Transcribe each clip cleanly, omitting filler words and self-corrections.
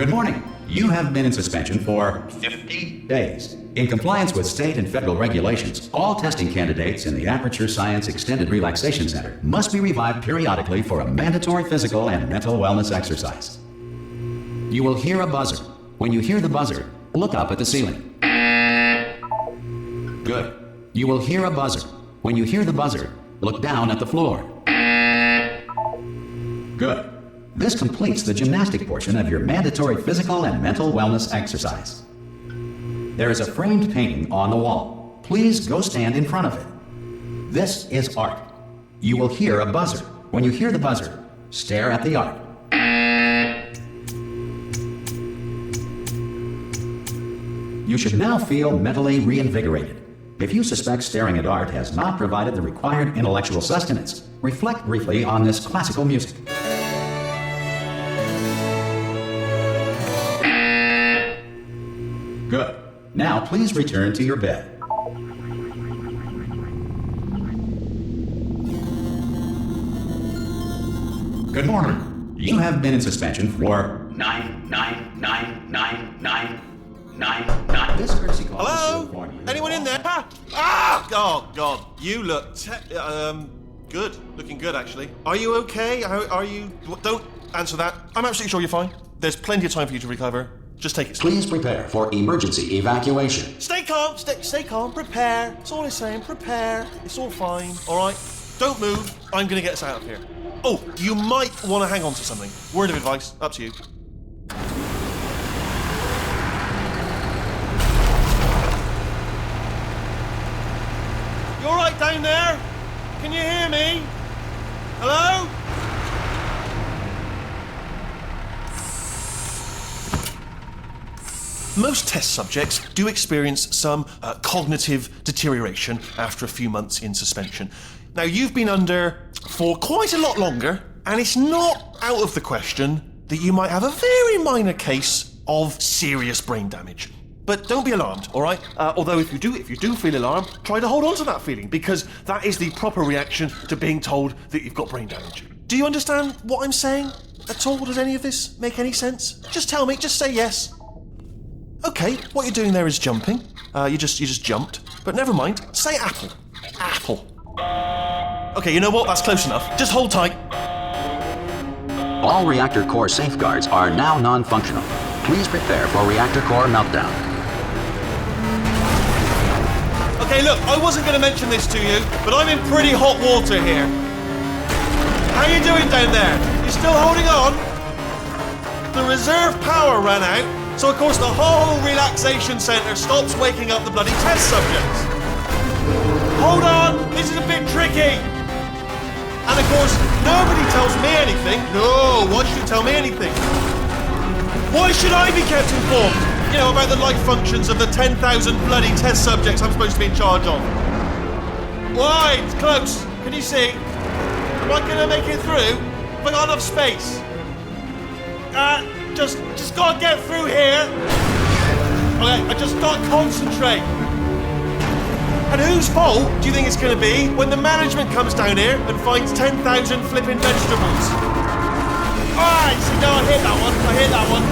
Good morning. You have been in suspension for 50 days. In compliance with state and federal regulations, all testing candidates in the Aperture Science Extended Relaxation Center must be revived periodically for a mandatory physical and mental wellness exercise. You will hear a buzzer. When you hear the buzzer, look up at the ceiling. Good. You will hear a buzzer. When you hear the buzzer, look down at the floor. Good. This completes the gymnastic portion of your mandatory physical and mental wellness exercise. There is a framed painting on the wall. Please go stand in front of it. This is art. You will hear a buzzer. When you hear the buzzer, stare at the art. You should now feel mentally reinvigorated. If you suspect staring at art has not provided the required intellectual sustenance, reflect briefly on this classical music. Good. Now please return to your bed. Good morning. You have been in suspension for 9. This courtesy call. Hello? Anyone in there? Ah! Oh, God. You look good. Looking good, actually. Are you okay? Are you... Don't answer that. I'm absolutely sure you're fine. There's plenty of time for you to recover. Just take it slow. Please prepare for emergency evacuation. Stay calm. Stay calm. Prepare. That's all I'm saying. Prepare. It's all fine. All right? Don't move. I'm going to get us out of here. Oh, you might want to hang on to something. Word of advice. Up to you. You all right down there? Can you hear me? Hello? Most test subjects do experience some cognitive deterioration after a few months in suspension. Now, you've been under for quite a lot longer, and it's not out of the question that you might have a very minor case of serious brain damage. But don't be alarmed, all right? Although if you do feel alarmed, try to hold on to that feeling, because that is the proper reaction to being told that you've got brain damage. Do you understand what I'm saying at all? Does any of this make any sense? Just tell me, just say yes. Okay, what you're doing there is jumping. You just jumped. But never mind, say apple. Apple. Okay, you know what? That's close enough. Just hold tight. All reactor core safeguards are now non-functional. Please prepare for reactor core meltdown. Okay, look, I wasn't going to mention this to you, but I'm in pretty hot water here. How you doing down there? You still holding on? The reserve power ran out, so of course the whole relaxation centre stops waking up the bloody test subjects. Hold on, this is a bit tricky. And of course, nobody tells me anything. No, why should you tell me anything? Why should I be kept informed? You know, about the life functions of the 10,000 bloody test subjects I'm supposed to be in charge of. Why? It's close. Can you see? Am I gonna make it through? Have I got enough space? Just gotta get through here. Okay, I just gotta concentrate. And whose fault do you think it's gonna be when the management comes down here and finds 10,000 flipping vegetables? Alright, so no, I hit that one.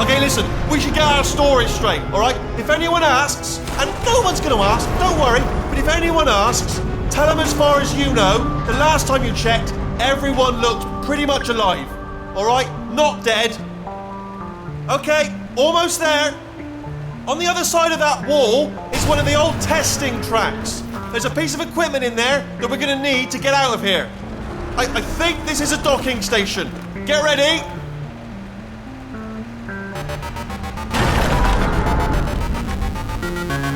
Okay, listen, we should get our story straight, alright? If anyone asks, and no one's gonna ask, don't worry, but if anyone asks, tell them as far as you know, the last time you checked, everyone looked pretty much alive. Alright? Not dead. Okay, almost there. On the other side of that wall is one of the old testing tracks. There's a piece of equipment in there that we're going to need to get out of here. I think this is a docking station. Get ready.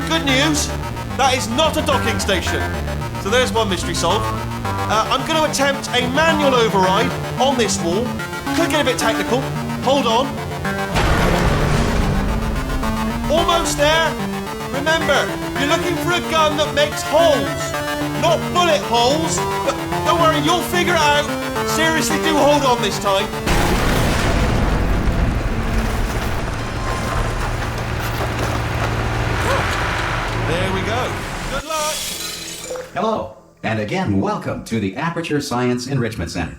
Good news, that is not a docking station. So there's one mystery solved. I'm going to attempt a manual override on this wall. Could get a bit technical. Hold on. Almost there. Remember, you're looking for a gun that makes holes. Not bullet holes, but don't worry, you'll figure it out. Seriously, do hold on this time. There we go. Good luck. Hello. And again, welcome to the Aperture Science Enrichment Center.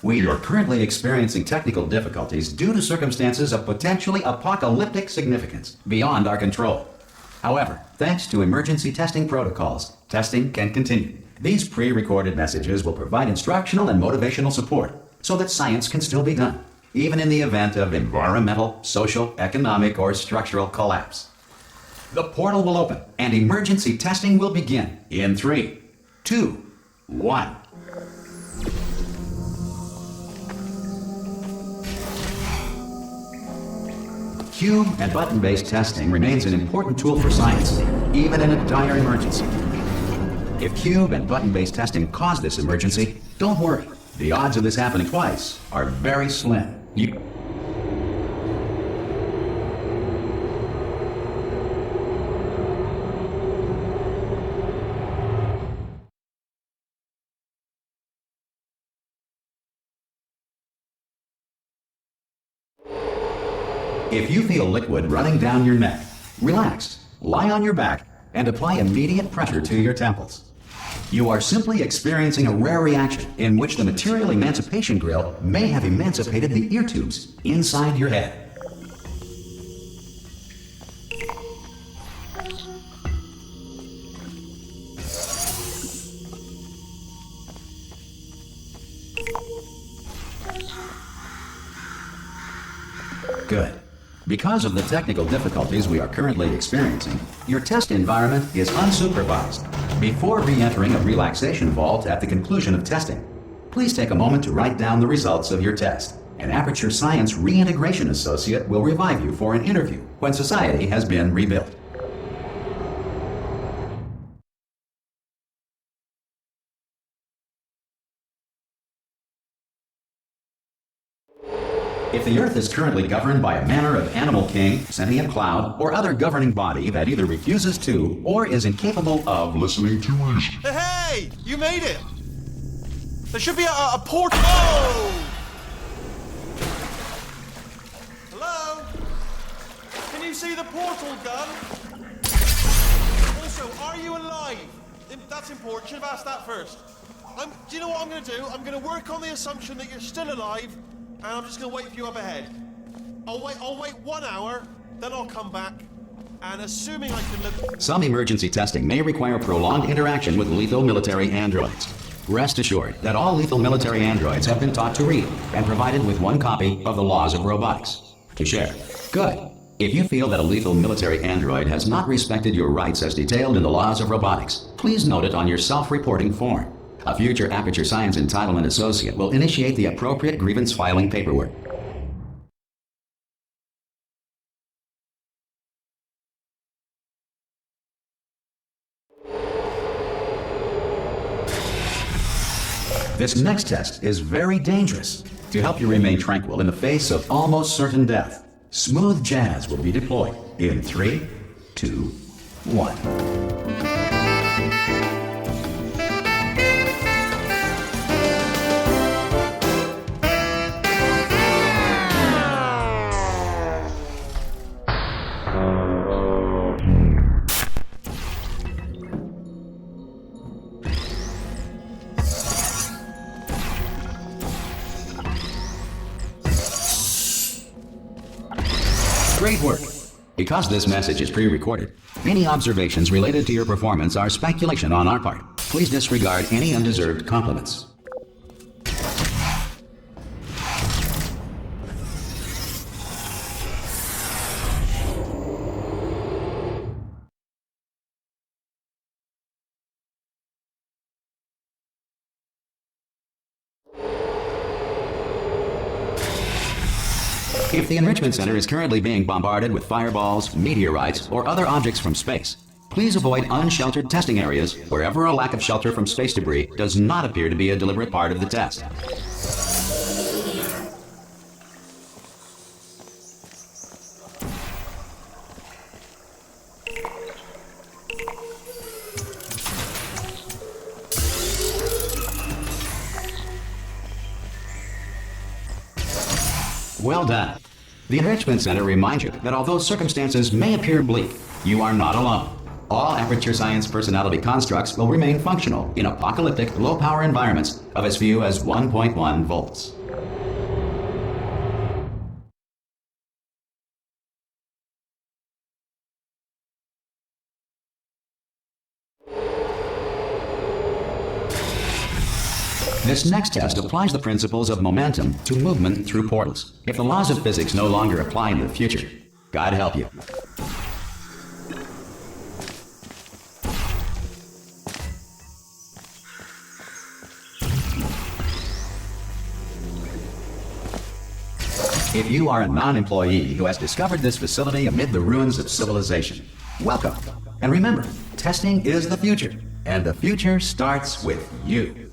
We are currently experiencing technical difficulties due to circumstances of potentially apocalyptic significance beyond our control. However, thanks to emergency testing protocols, testing can continue. These pre-recorded messages will provide instructional and motivational support so that science can still be done, even in the event of environmental, social, economic, or structural collapse. The portal will open and emergency testing will begin in 3, 2, 1. Cube and button-based testing remains an important tool for science, even in a dire emergency. If cube and button-based testing cause this emergency, don't worry. The odds of this happening twice are very slim. If you feel liquid running down your neck, relax, lie on your back, and apply immediate pressure to your temples. You are simply experiencing a rare reaction in which the material emancipation grill may have emancipated the ear tubes inside your head. Good. Because of the technical difficulties we are currently experiencing, your test environment is unsupervised. Before re-entering a relaxation vault at the conclusion of testing, please take a moment to write down the results of your test. An Aperture Science Reintegration Associate will revive you for an interview when society has been rebuilt. If the Earth is currently governed by a manner of animal king, sentient cloud, or other governing body that either refuses to or is incapable of listening to us. Hey! You made it! There should be a port. Oh! Hello? Can you see the portal gun? Also, are you alive? That's important. Should have asked that first. Do you know what I'm going to do? I'm going to work on the assumption that you're still alive. And I'm just gonna wait for you up ahead. I'll wait 1 hour, then I'll come back. And assuming I can live... Some emergency testing may require prolonged interaction with lethal military androids. Rest assured that all lethal military androids have been taught to read and provided with 1 copy of the Laws of Robotics to share. Good. If you feel that a lethal military android has not respected your rights as detailed in the Laws of Robotics, please note it on your self-reporting form. A future Aperture Science Entitlement Associate will initiate the appropriate grievance filing paperwork. This next test is very dangerous. To help you remain tranquil in the face of almost certain death, smooth jazz will be deployed in 3, 2, 1. Great work. Because this message is pre-recorded, any observations related to your performance are speculation on our part. Please disregard any undeserved compliments. If the Enrichment Center is currently being bombarded with fireballs, meteorites, or other objects from space, please avoid unsheltered testing areas wherever a lack of shelter from space debris does not appear to be a deliberate part of the test. Well done. The Enrichment Center reminds you that although circumstances may appear bleak, you are not alone. All Aperture Science personality constructs will remain functional in apocalyptic, low-power environments of as few as 1.1 volts. This next test applies the principles of momentum to movement through portals. If the laws of physics no longer apply in the future, God help you. If you are a non-employee who has discovered this facility amid the ruins of civilization, welcome. And remember, testing is the future, and the future starts with you.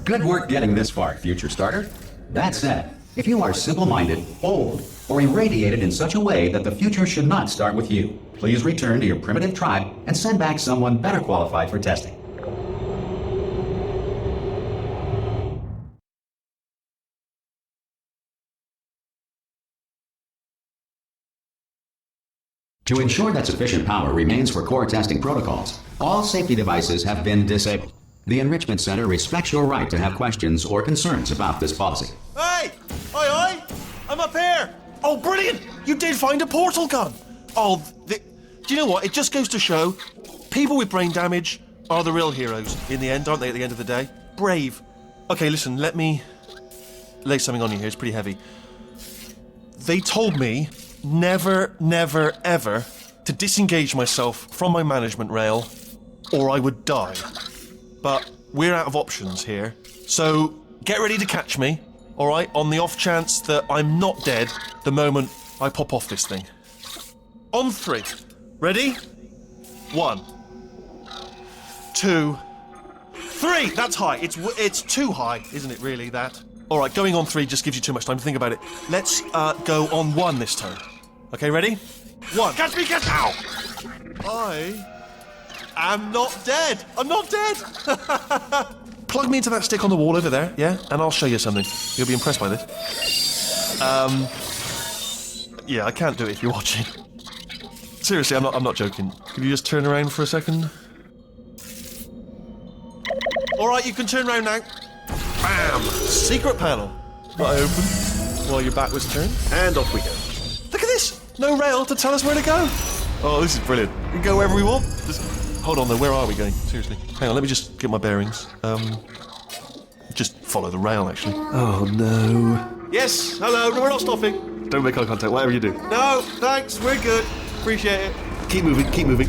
Good work getting this far, future starter. That said, if you are simple-minded, old, or irradiated in such a way that the future should not start with you, please return to your primitive tribe and send back someone better qualified for testing. To ensure that sufficient power remains for core testing protocols, all safety devices have been disabled. The Enrichment Center respects your right to have questions or concerns about this policy. Hey! Oi, oi! I'm up here! Oh, brilliant! You did find a portal gun! Oh, do you know what? It just goes to show people with brain damage are the real heroes in the end, aren't they, at the end of the day? Brave. Okay, listen, let me lay something on you here. It's pretty heavy. They told me never, never, ever to disengage myself from my management rail or I would die. But we're out of options here, so get ready to catch me, alright, on the off chance that I'm not dead the moment I pop off this thing. On 3. Ready? 1, 2, 3! That's high. It's too high, isn't it, really, that? Alright, going on 3 just gives you too much time to think about it. Let's go on 1 this time. Okay, ready? 1. Catch me, catch... Ow! I'm not dead! I'm not dead! Plug me into that stick on the wall over there, yeah? And I'll show you something. You'll be impressed by this. Yeah, I can't do it if you're watching. Seriously, I'm not joking. Can you just turn around for a second? Alright, you can turn around now. Bam! Secret panel. That I open while your back was turned. And off we go. Look at this! No rail to tell us where to go! Oh, this is brilliant. We can go wherever we want. Hold on though, where are we going? Seriously. Hang on, let me just get my bearings. Just follow the rail, actually. Oh no. Yes, hello, no, we're not stopping. Don't make eye contact, whatever you do. No, thanks, we're good. Appreciate it. Keep moving, keep moving.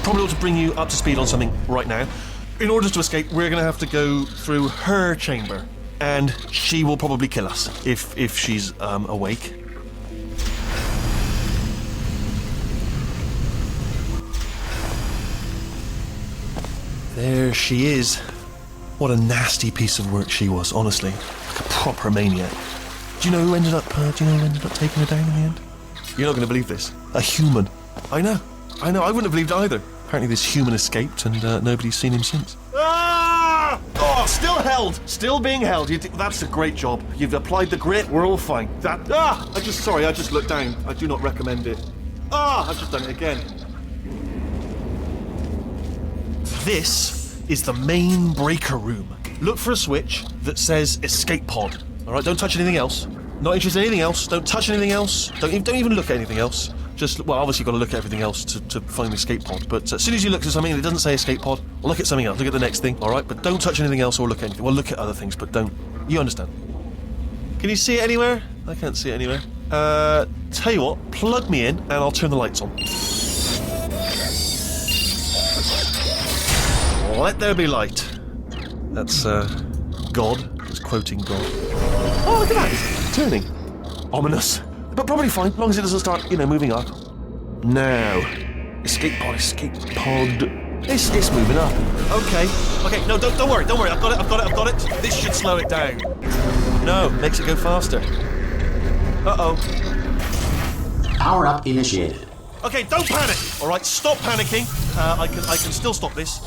Probably ought to bring you up to speed on something right now. In order to escape, we're going to have to go through her chamber, and she will probably kill us if she's awake. There she is. What a nasty piece of work she was, honestly, like a proper maniac. Do you know who ended up taking her down in the end? You're not going to believe this. A human. I know. I wouldn't have believed either. Apparently this human escaped and nobody's seen him since. Ah! Oh, still held! Still being held. That's a great job. You've applied the grit, we're all fine. I just looked down. I do not recommend it. I've just done it again. This is the main breaker room. Look for a switch that says escape pod. Alright, don't touch anything else. Not interested in anything else. Don't touch anything else. Don't even look at anything else. Well, obviously you've got to look at everything else to find the escape pod, but as soon as you look at something and it doesn't say escape pod, well, look at something else, look at the next thing, alright? But don't touch anything else or look at anything. Well, look at other things, but don't. You understand. Can you see it anywhere? I can't see it anywhere. Tell you what, plug me in and I'll turn the lights on. Let there be light. That's, God. Just quoting God. Oh, look at that, it's turning. Ominous. But probably fine, as long as it doesn't start, moving up. Now, escape pod. It's moving up. Okay. Okay, no, don't worry. I've got it. This should slow it down. No, makes it go faster. Uh-oh. Power up initiated. Okay, don't panic. All right, stop panicking. I can still stop this.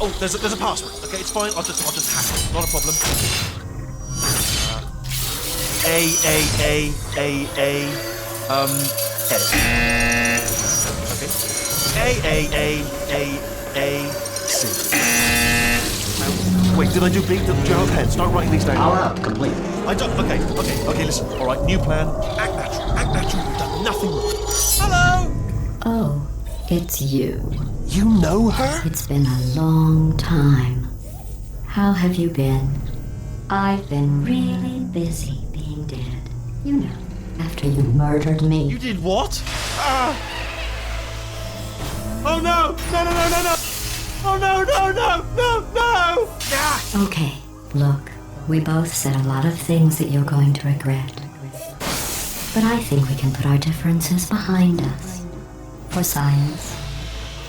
Oh, there's a password. Okay, it's fine. I'll just hack it. Not a problem. A. Okay. C. Wait, did I do B? Did you have a pen? Start writing these down. Power up complete. I don't. Okay. Listen. All right, new plan. Act natural. You've done nothing wrong. Hello. Oh, it's you. You know her? It's been a long time. How have you been? I've been really busy being dead. You know, after you murdered me. You did what? Oh no! No! Oh no! Ah! Okay, look, we both said a lot of things that you're going to regret. But I think we can put our differences behind us. For science,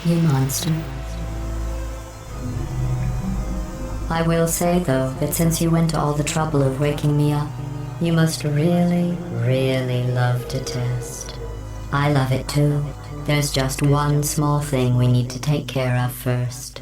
you monster. I will say, though, that since you went to all the trouble of waking me up, you must really, really love to test. I love it too. There's just one small thing we need to take care of first.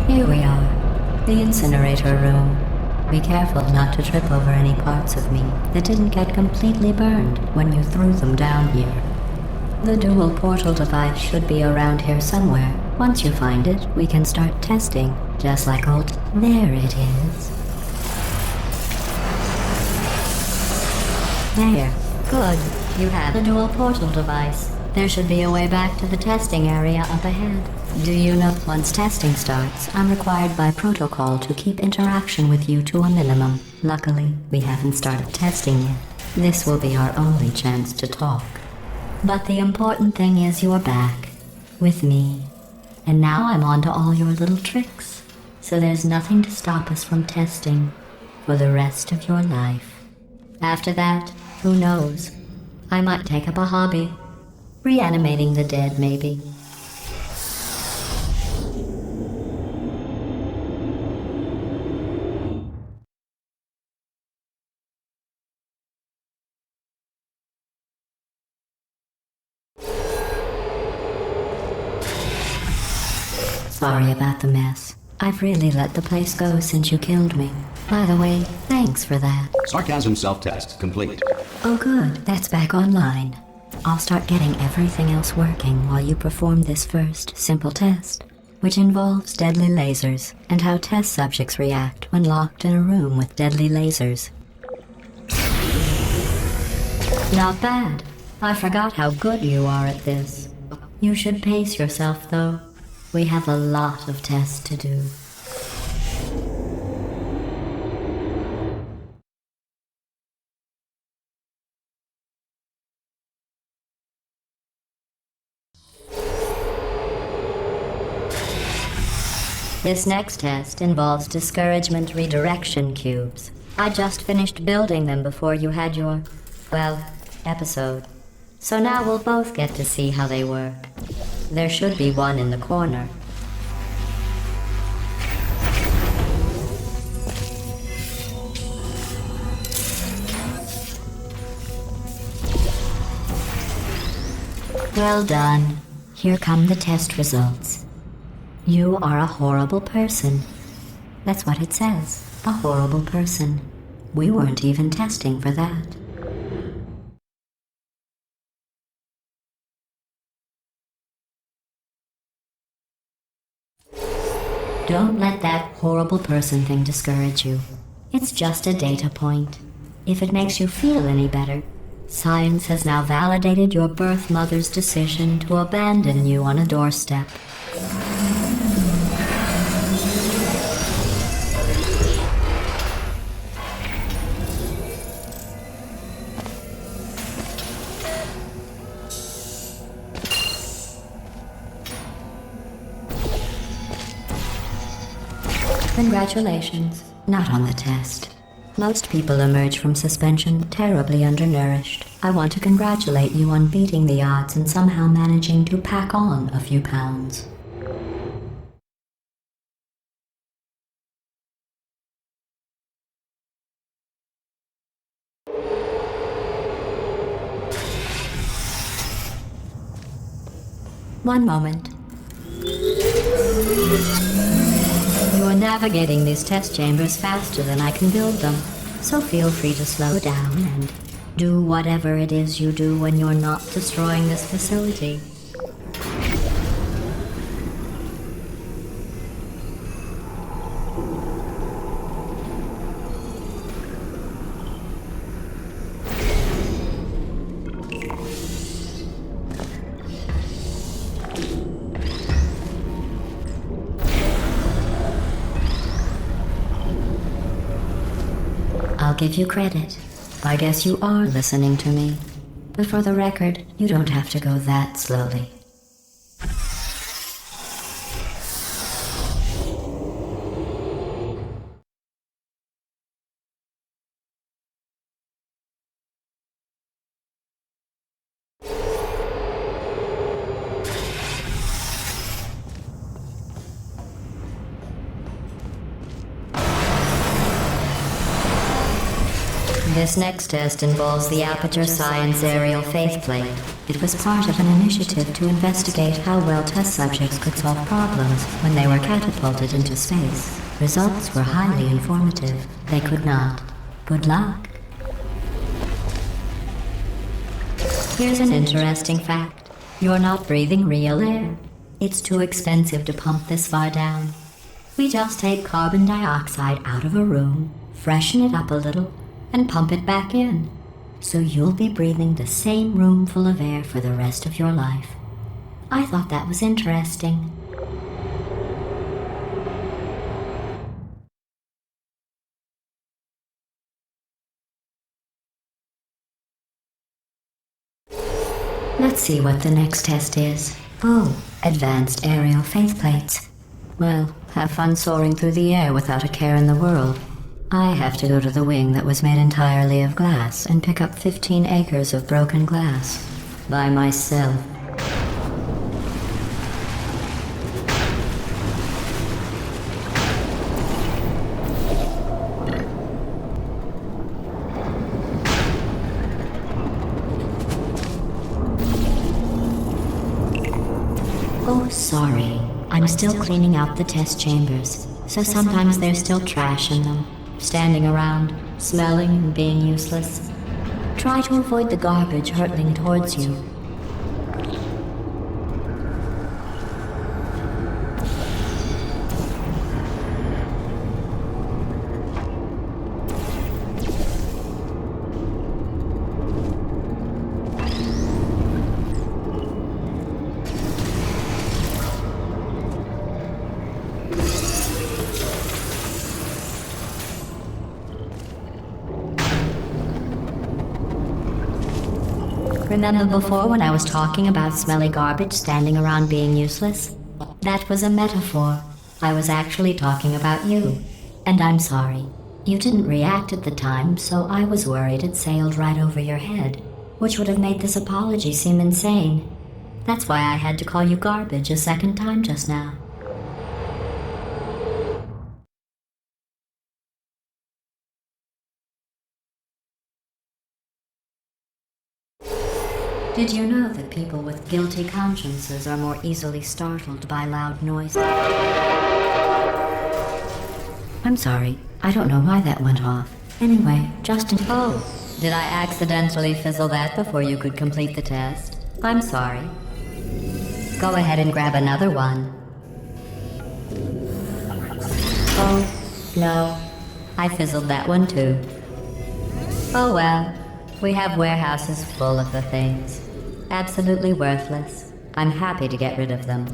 Here we are, the incinerator room. Be careful not to trip over any parts of me that didn't get completely burned when you threw them down here. The dual portal device should be around here somewhere. Once you find it, we can start testing, just like old... There it is. There. Good. You have the dual portal device. There should be a way back to the testing area up ahead. Do you know once testing starts, I'm required by protocol to keep interaction with you to a minimum. Luckily, we haven't started testing yet. This will be our only chance to talk. But the important thing is you're back. With me. And now I'm on to all your little tricks. So there's nothing to stop us from testing for the rest of your life. After that, who knows? I might take up a hobby. Reanimating the dead, maybe. Sorry about the mess. I've really let the place go since you killed me. By the way, thanks for that. Sarcasm self-test complete. Oh good, that's back online. I'll start getting everything else working while you perform this first, simple test, which involves deadly lasers and how test subjects react when locked in a room with deadly lasers. Not bad. I forgot how good you are at this. You should pace yourself, though. We have a lot of tests to do. This next test involves discouragement redirection cubes. I just finished building them before you had your, well, episode. So now we'll both get to see how they work. There should be one in the corner. Well done. Here come the test results. You are a horrible person. That's what it says. A horrible person. We weren't even testing for that. Don't let that horrible person thing discourage you. It's just a data point. If it makes you feel any better, science has now validated your birth mother's decision to abandon you on a doorstep. Congratulations. Not on the test. Most people emerge from suspension terribly undernourished. I want to congratulate you on beating the odds and somehow managing to pack on a few pounds. One moment. You are navigating these test chambers faster than I can build them, so feel free to slow down and do whatever it is you do when you're not destroying this facility. I'll give you credit. I guess you are listening to me. But for the record, you don't have to go that slowly. This next test involves the Aperture Science Aerial Faceplate. It was part of an initiative to investigate how well test subjects could solve problems when they were catapulted into space. Results were highly informative. They could not. Good luck. Here's an interesting fact. You're not breathing real air. It's too expensive to pump this far down. We just take carbon dioxide out of a room, freshen it up a little, and pump it back in. So you'll be breathing the same room full of air for the rest of your life. I thought that was interesting. Let's see what the next test is. Oh, advanced aerial faceplates. Well, have fun soaring through the air without a care in the world. I have to go to the wing that was made entirely of glass and pick up 15 acres of broken glass. By myself. Oh, sorry. I'm still cleaning out the test chambers, so sometimes there's still trash in them. Standing around, smelling and being useless. Try to avoid the garbage hurtling towards you. Remember before when I was talking about smelly garbage standing around being useless? That was a metaphor. I was actually talking about you. And I'm sorry. You didn't react at the time, so I was worried it sailed right over your head, which would have made this apology seem insane. That's why I had to call you garbage a second time just now. Did you know that people with guilty consciences are more easily startled by loud noise? I'm sorry. I don't know why that went off. Anyway, Justin... Oh, did I accidentally fizzle that before you could complete the test? I'm sorry. Go ahead and grab another one. Oh, no. I fizzled that one too. Oh well. We have warehouses full of the things. Absolutely worthless. I'm happy to get rid of them.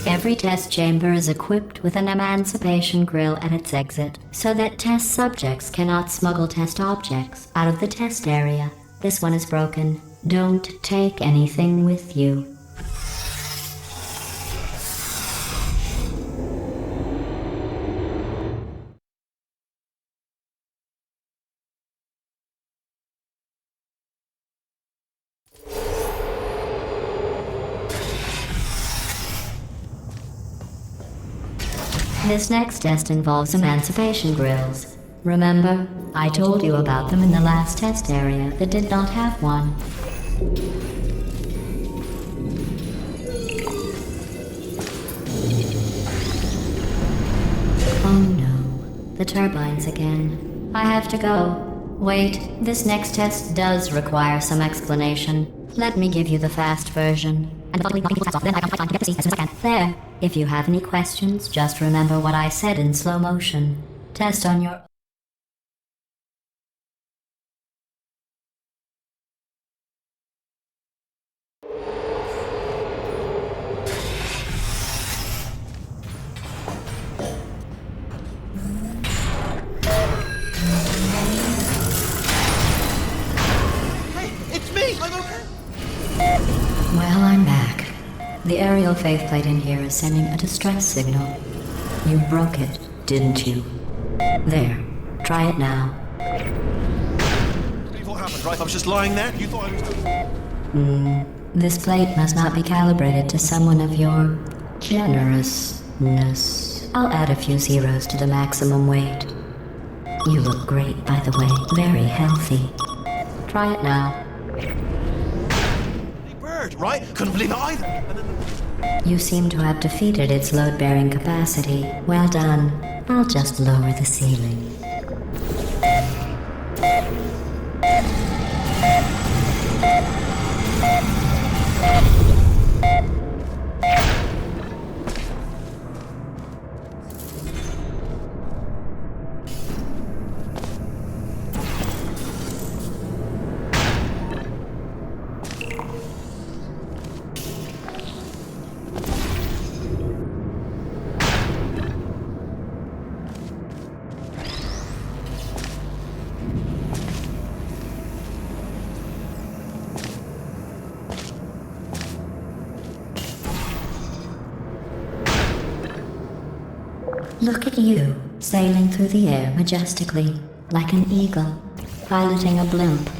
Every test chamber is equipped with an emancipation grill at its exit, so that test subjects cannot smuggle test objects out of the test area. This one is broken. Don't take anything with you. This next test involves emancipation grills. Remember, I told you about them in the last test area that did not have one. Oh no, the turbines again. I have to go. Wait, this next test does require some explanation. Let me give you the fast version. And then I can get to see as soon as I can. There. If you have any questions, just remember what I said in slow motion. Test on your... Hey, it's me! I'm okay! Well, I'm back. The aerial faceplate in here is sending a distress signal. You broke it, didn't you? There. Try it now. What happened, right? I was just lying there. You thought I was... This plate must not be calibrated to someone of your generousness. I'll add a few zeros to the maximum weight. You look great, by the way. Very healthy. Try it now. Bird, right? Couldn't believe it either. And then... You seem to have defeated its load-bearing capacity. Well done. I'll just lower the ceiling. Look at you, sailing through the air majestically, like an eagle, piloting a blimp.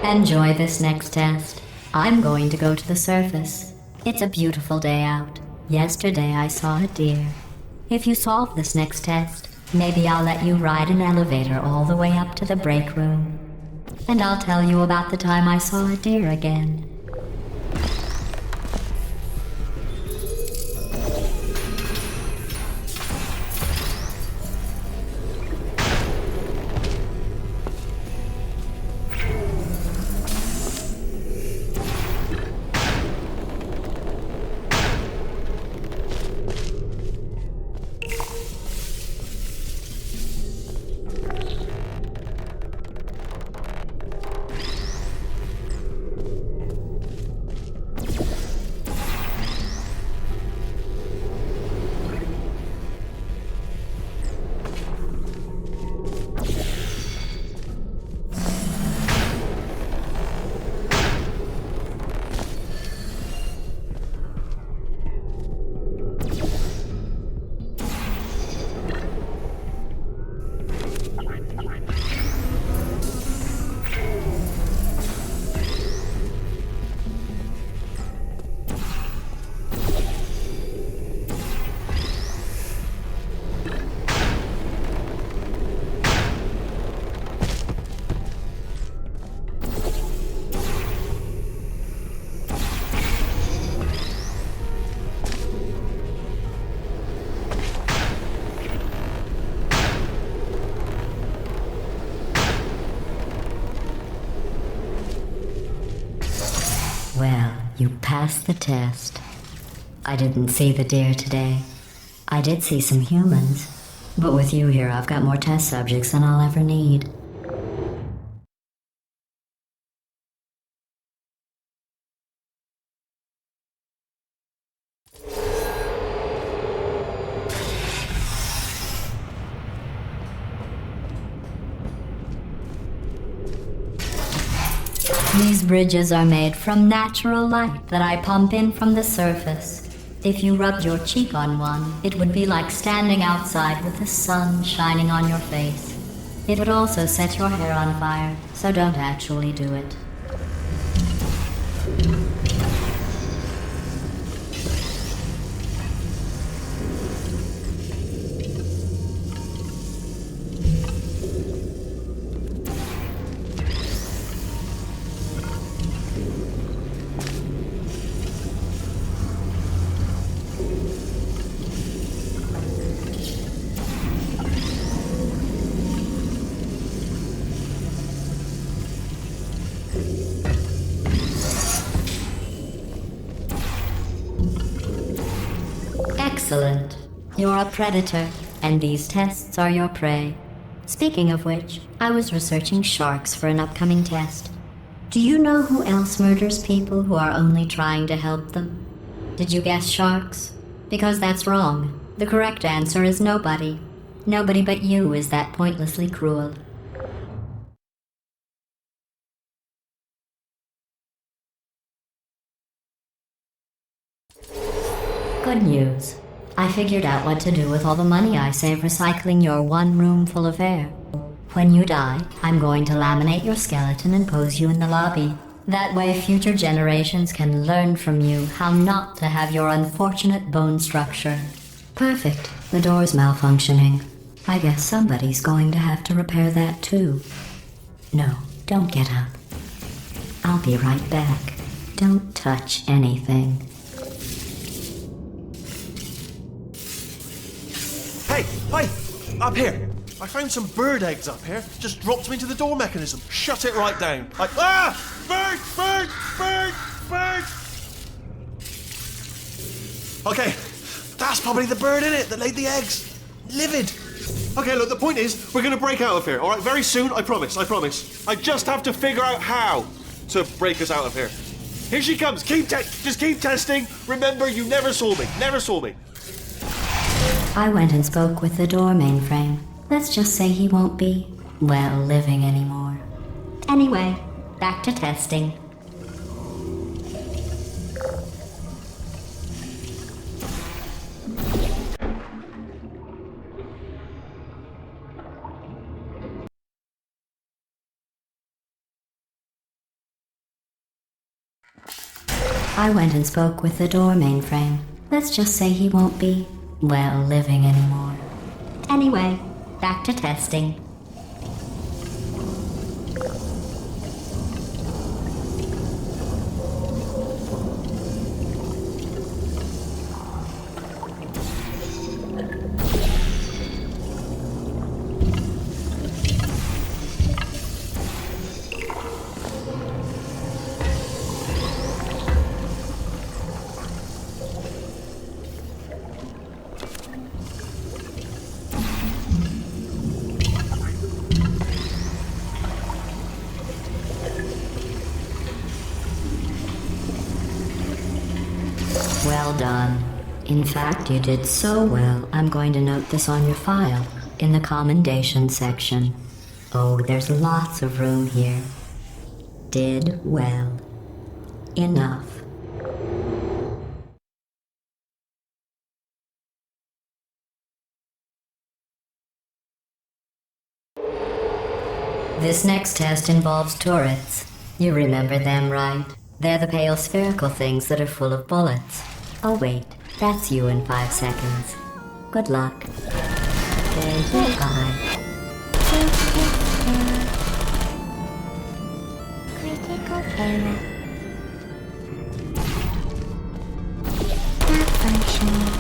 Enjoy this next test. I'm going to go to the surface. It's a beautiful day out. Yesterday I saw a deer. If you solve this next test, maybe I'll let you ride an elevator all the way up to the break room. And I'll tell you about the time I saw a deer again. You passed the test. I didn't see the deer today. I did see some humans. But with you here, I've got more test subjects than I'll ever need. These bridges are made from natural light that I pump in from the surface. If you rubbed your cheek on one, it would be like standing outside with the sun shining on your face. It would also set your hair on fire, so don't actually do it. Excellent. You're a predator, and these tests are your prey. Speaking of which, I was researching sharks for an upcoming test. Do you know who else murders people who are only trying to help them? Did you guess sharks? Because that's wrong. The correct answer is nobody. Nobody but you is that pointlessly cruel. Good news. I figured out what to do with all the money I save recycling your one room full of air. When you die, I'm going to laminate your skeleton and pose you in the lobby. That way future generations can learn from you how not to have your unfortunate bone structure. Perfect. The door's malfunctioning. I guess somebody's going to have to repair that too. No, don't get up. I'll be right back. Don't touch anything. Hey, up here. I found some bird eggs up here. Just dropped them into the door mechanism. Shut it right down. Bird! Okay, that's probably the bird in it that laid the eggs. Livid. Okay, look, the point is, we're gonna break out of here, all right? Very soon, I promise. I just have to figure out how to break us out of here. Here she comes. Just keep testing. Remember, you never saw me. I went and spoke with the door mainframe. Let's just say he won't be, well, living anymore. Anyway, back to testing. I went and spoke with the door mainframe. Let's just say he won't be, well, living anymore. Anyway, back to testing. Well done. In fact, you did so well, I'm going to note this on your file, in the commendation section. Oh, there's lots of room here. Did well. Enough. This next test involves turrets. You remember them, right? They're the pale spherical things that are full of bullets. Oh wait, that's you in 5 seconds. Good luck. Goodbye. Critical error. Not functioning.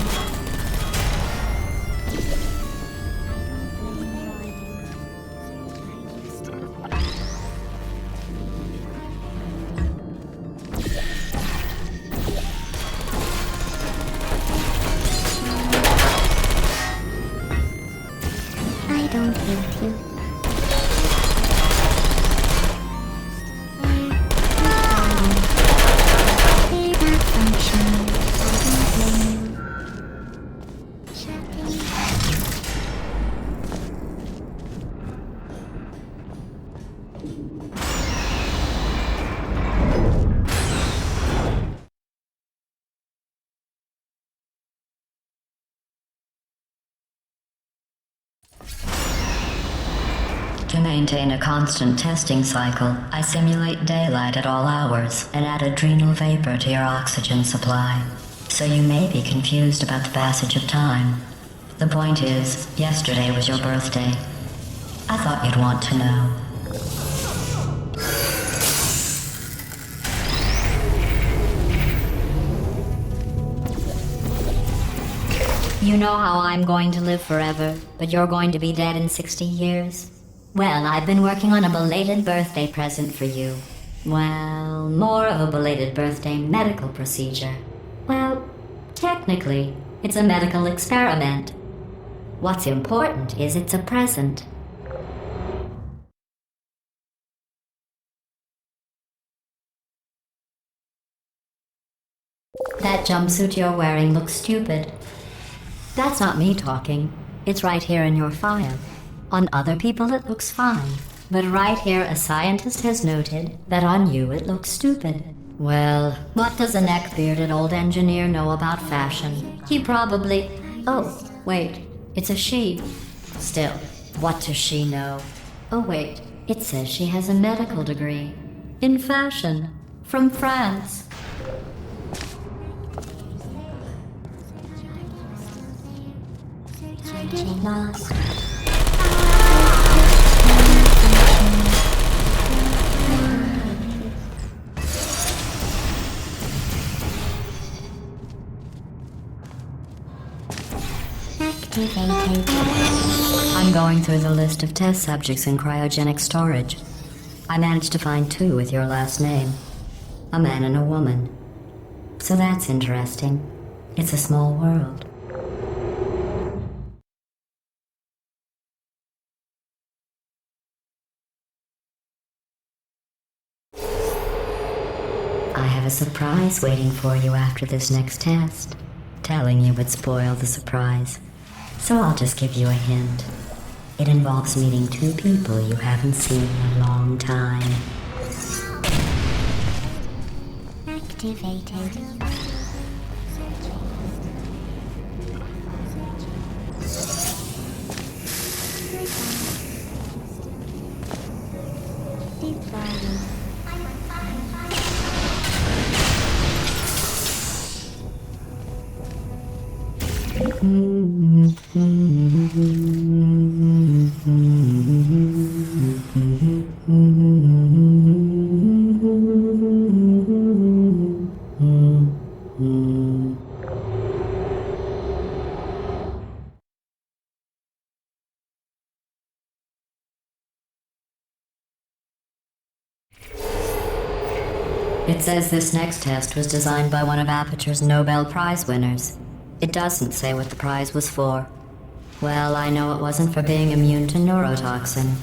To maintain a constant testing cycle, I simulate daylight at all hours and add adrenal vapor to your oxygen supply. So you may be confused about the passage of time. The point is, yesterday was your birthday. I thought you'd want to know. You know how I'm going to live forever, but you're going to be dead in 60 years? Well, I've been working on a belated birthday present for you. Well, more of a belated birthday medical procedure. Well, technically, it's a medical experiment. What's important is it's a present. That jumpsuit you're wearing looks stupid. That's not me talking. It's right here in your file. On other people it looks fine. But right here a scientist has noted that on you it looks stupid. Well, what does a neck-bearded old engineer know about fashion? He probably... Oh, wait. It's a she. Still, what does she know? Oh wait, it says she has a medical degree. In fashion. From France. Lost. I'm going through the list of test subjects in cryogenic storage. I managed to find 2 with your last name. A man and a woman. So that's interesting. It's a small world. I have a surprise waiting for you after this next test. Telling you would spoil the surprise. So I'll just give you a hint. It involves meeting 2 people you haven't seen in a long time. Activated. It says this next test was designed by one of Aperture's Nobel Prize winners. It doesn't say what the prize was for. Well, I know it wasn't for being immune to neurotoxin.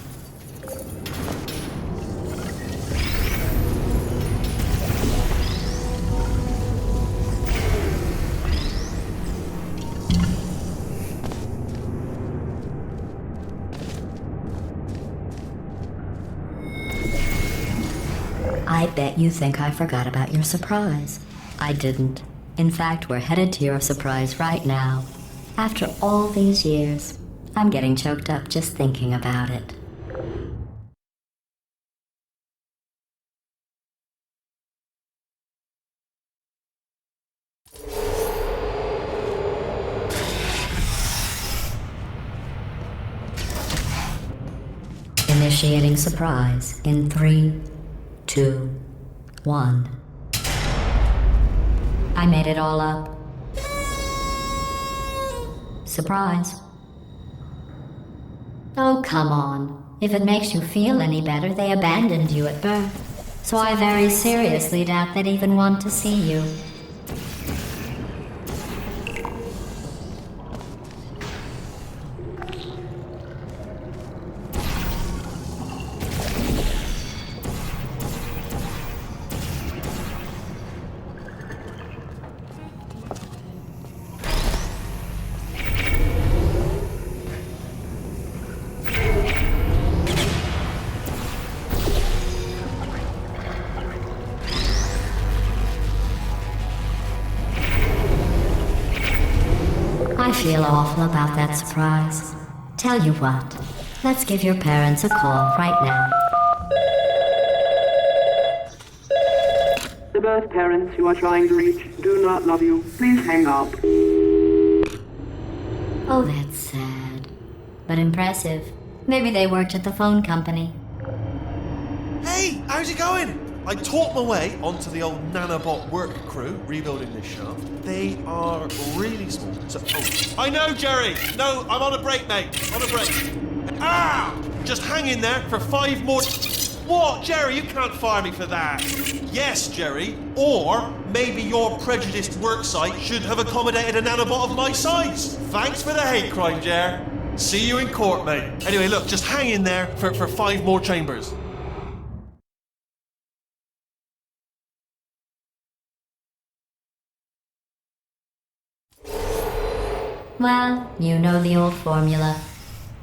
I bet you think I forgot about your surprise. I didn't. In fact, we're headed to your surprise right now. After all these years, I'm getting choked up just thinking about it. Initiating surprise in 3, 2, 1. I made it all up. Surprise. Oh, come on. If it makes you feel any better, they abandoned you at birth. So I very seriously doubt they'd even want to see you. I feel awful about that surprise. Tell you what, Let's give your parents a call right now. The birth parents you are trying to reach do not love you. Please hang up. Oh, that's sad. But impressive. Maybe they worked at the phone company. Hey, how's it going? I taught my way onto the old nanobot work crew rebuilding this shaft. They are really small. I know, Jerry. No, I'm on a break, mate. On a break. Ah! Just hang in there for 5 more. What, Jerry? You can't fire me for that. Yes, Jerry. Or maybe your prejudiced work site should have accommodated a nanobot of my size. Thanks for the hate crime, Jer. See you in court, mate. Anyway, look, just hang in there for 5 more chambers. Well, you know the old formula.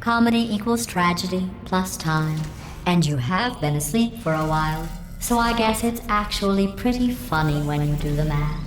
Comedy equals tragedy plus time. And you have been asleep for a while, so I guess it's actually pretty funny when you do the math.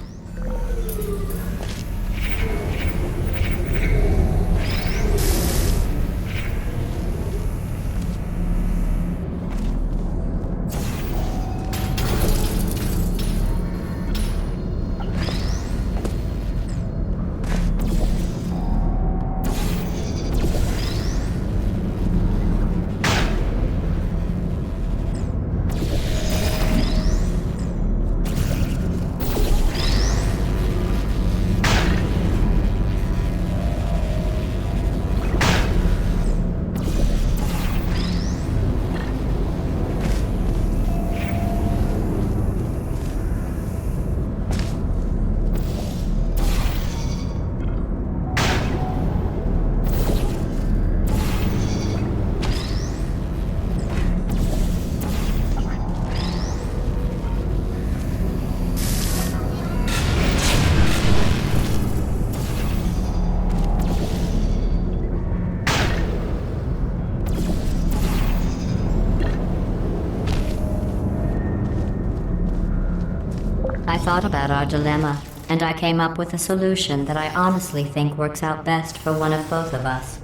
I thought about our dilemma, and I came up with a solution that I honestly think works out best for one of both of us.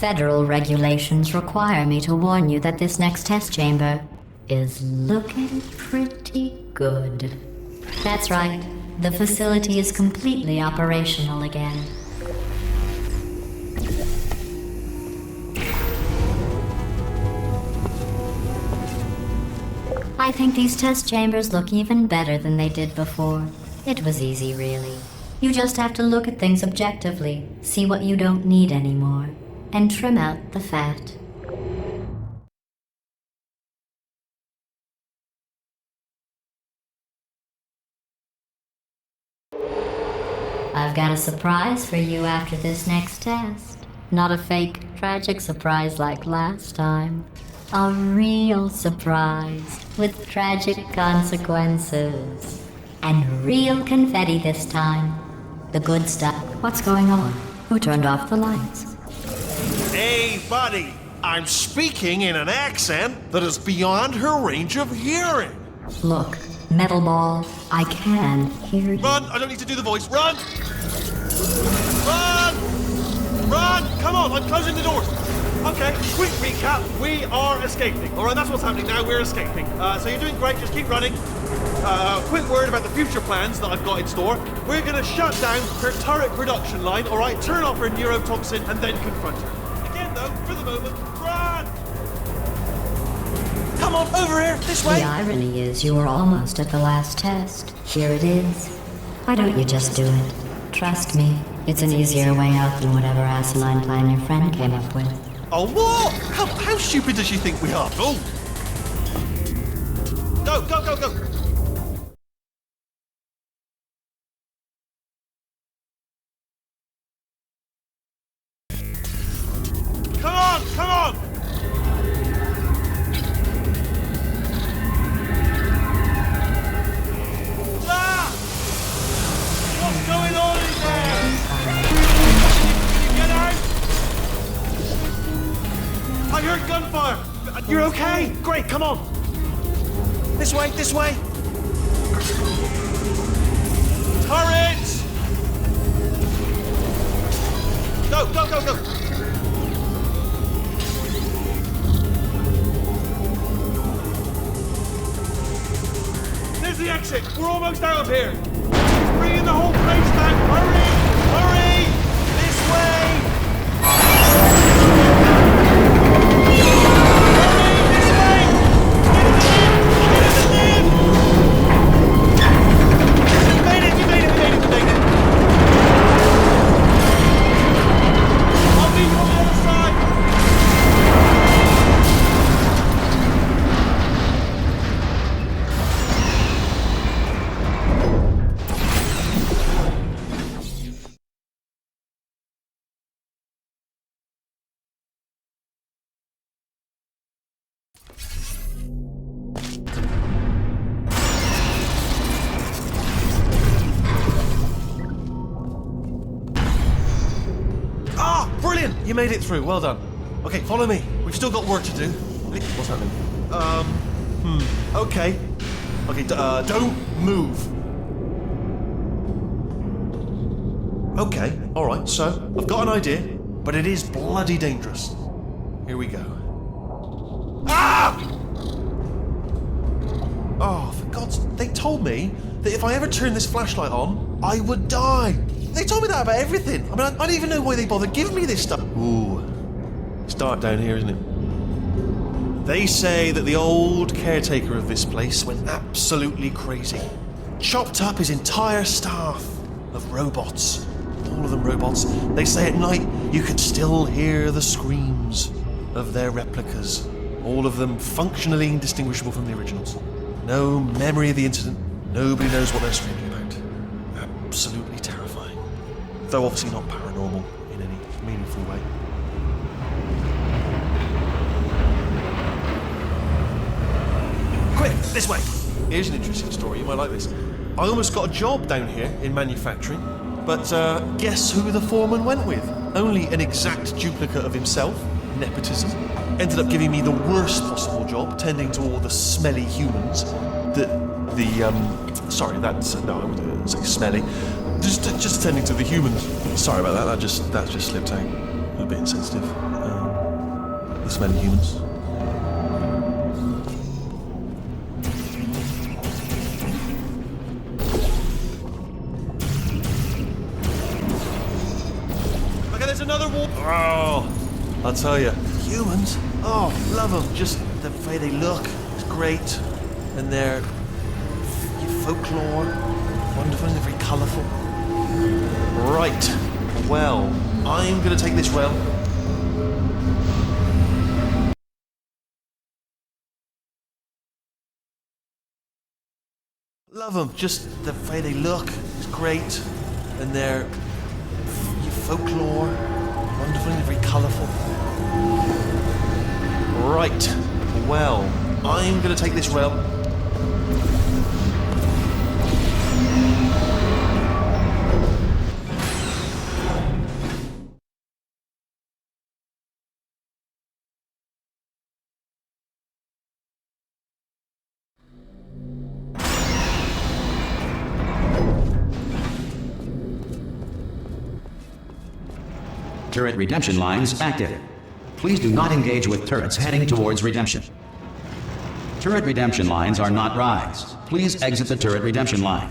Federal regulations require me to warn you that this next test chamber is looking pretty good. That's right. The facility is completely operational again. I think these test chambers look even better than they did before. It was easy, really. You just have to look at things objectively, see what you don't need anymore, and trim out the fat. I've got a surprise for you after this next test. Not a fake, tragic surprise like last time. A real surprise with tragic consequences. And real confetti this time. The good stuff. What's going on? Who turned off the lights? Hey, buddy. I'm speaking in an accent that is beyond her range of hearing. Look, Metal Ball, I can hear you. Run! I don't need to do the voice. Run! Run! Run! Come on, I'm closing the doors. Okay, quick recap. We are escaping. All right, that's what's happening now. We're escaping. So you're doing great. Just keep running. Quick word about the future plans that I've got in store. We're going to shut down her turret production line, all right? Turn off her neurotoxin and then confront her. Again, though, for the moment, run! Come on, over here, this way. The irony is you were almost at the last test. Here it is. Why don't you just do it? Trust me, it's an easier way out than whatever asinine plan your friend came up with. Oh, what? How stupid does she think we are? Oh! Go, go, go, go! Come on, come on! Ah! What's going on in there? Can you get out? I heard gunfire! You're okay? Great! come on! This way, this way! Turret! Go, go, go, go! There's the exit! We're almost out of here! It's bringing the whole place down! Hurry! Hurry! This way! You made it through, well done. Okay, follow me. We've still got work to do. What's happening? Okay. Okay, don't move. Okay, alright, so I've got an idea, but it is bloody dangerous. Here we go. Ah! Oh, for God's... They told me that if I ever turned this flashlight on, I would die. They told me that about everything. I mean, I don't even know why they bothered giving me this stuff. Ooh. It's dark down here, isn't it? They say that the old caretaker of this place went absolutely crazy. Chopped up his entire staff of robots. All of them robots. They say at night you could still hear the screams of their replicas. All of them functionally indistinguishable from the originals. No memory of the incident. Nobody knows what they're screaming about. Absolutely terrifying. Though obviously not paranormal in any meaningful way. Quick, this way! Here's an interesting story, you might like this. I almost got a job down here in manufacturing, but guess who the foreman went with? Only an exact duplicate of himself, nepotism. Ended up giving me the worst possible job, tending to all the smelly humans sorry, that's... no, I wouldn't say smelly. Just attending to the humans. Sorry about that, that just slipped out. A bit insensitive. The smelly humans. Okay, there's another wall. Oh, I'll tell you. Humans? Oh, love them. Just the way they look is great. And their folklore, wonderful and very colourful. Right, well, I'm going to take this realm. Love them, just the way they look is great. And their folklore, wonderful and very colourful. Right, well, I'm going to take this realm. Turret redemption lines active. Please do not engage with turrets heading towards redemption. Turret redemption lines are not rides. Please exit the turret redemption line.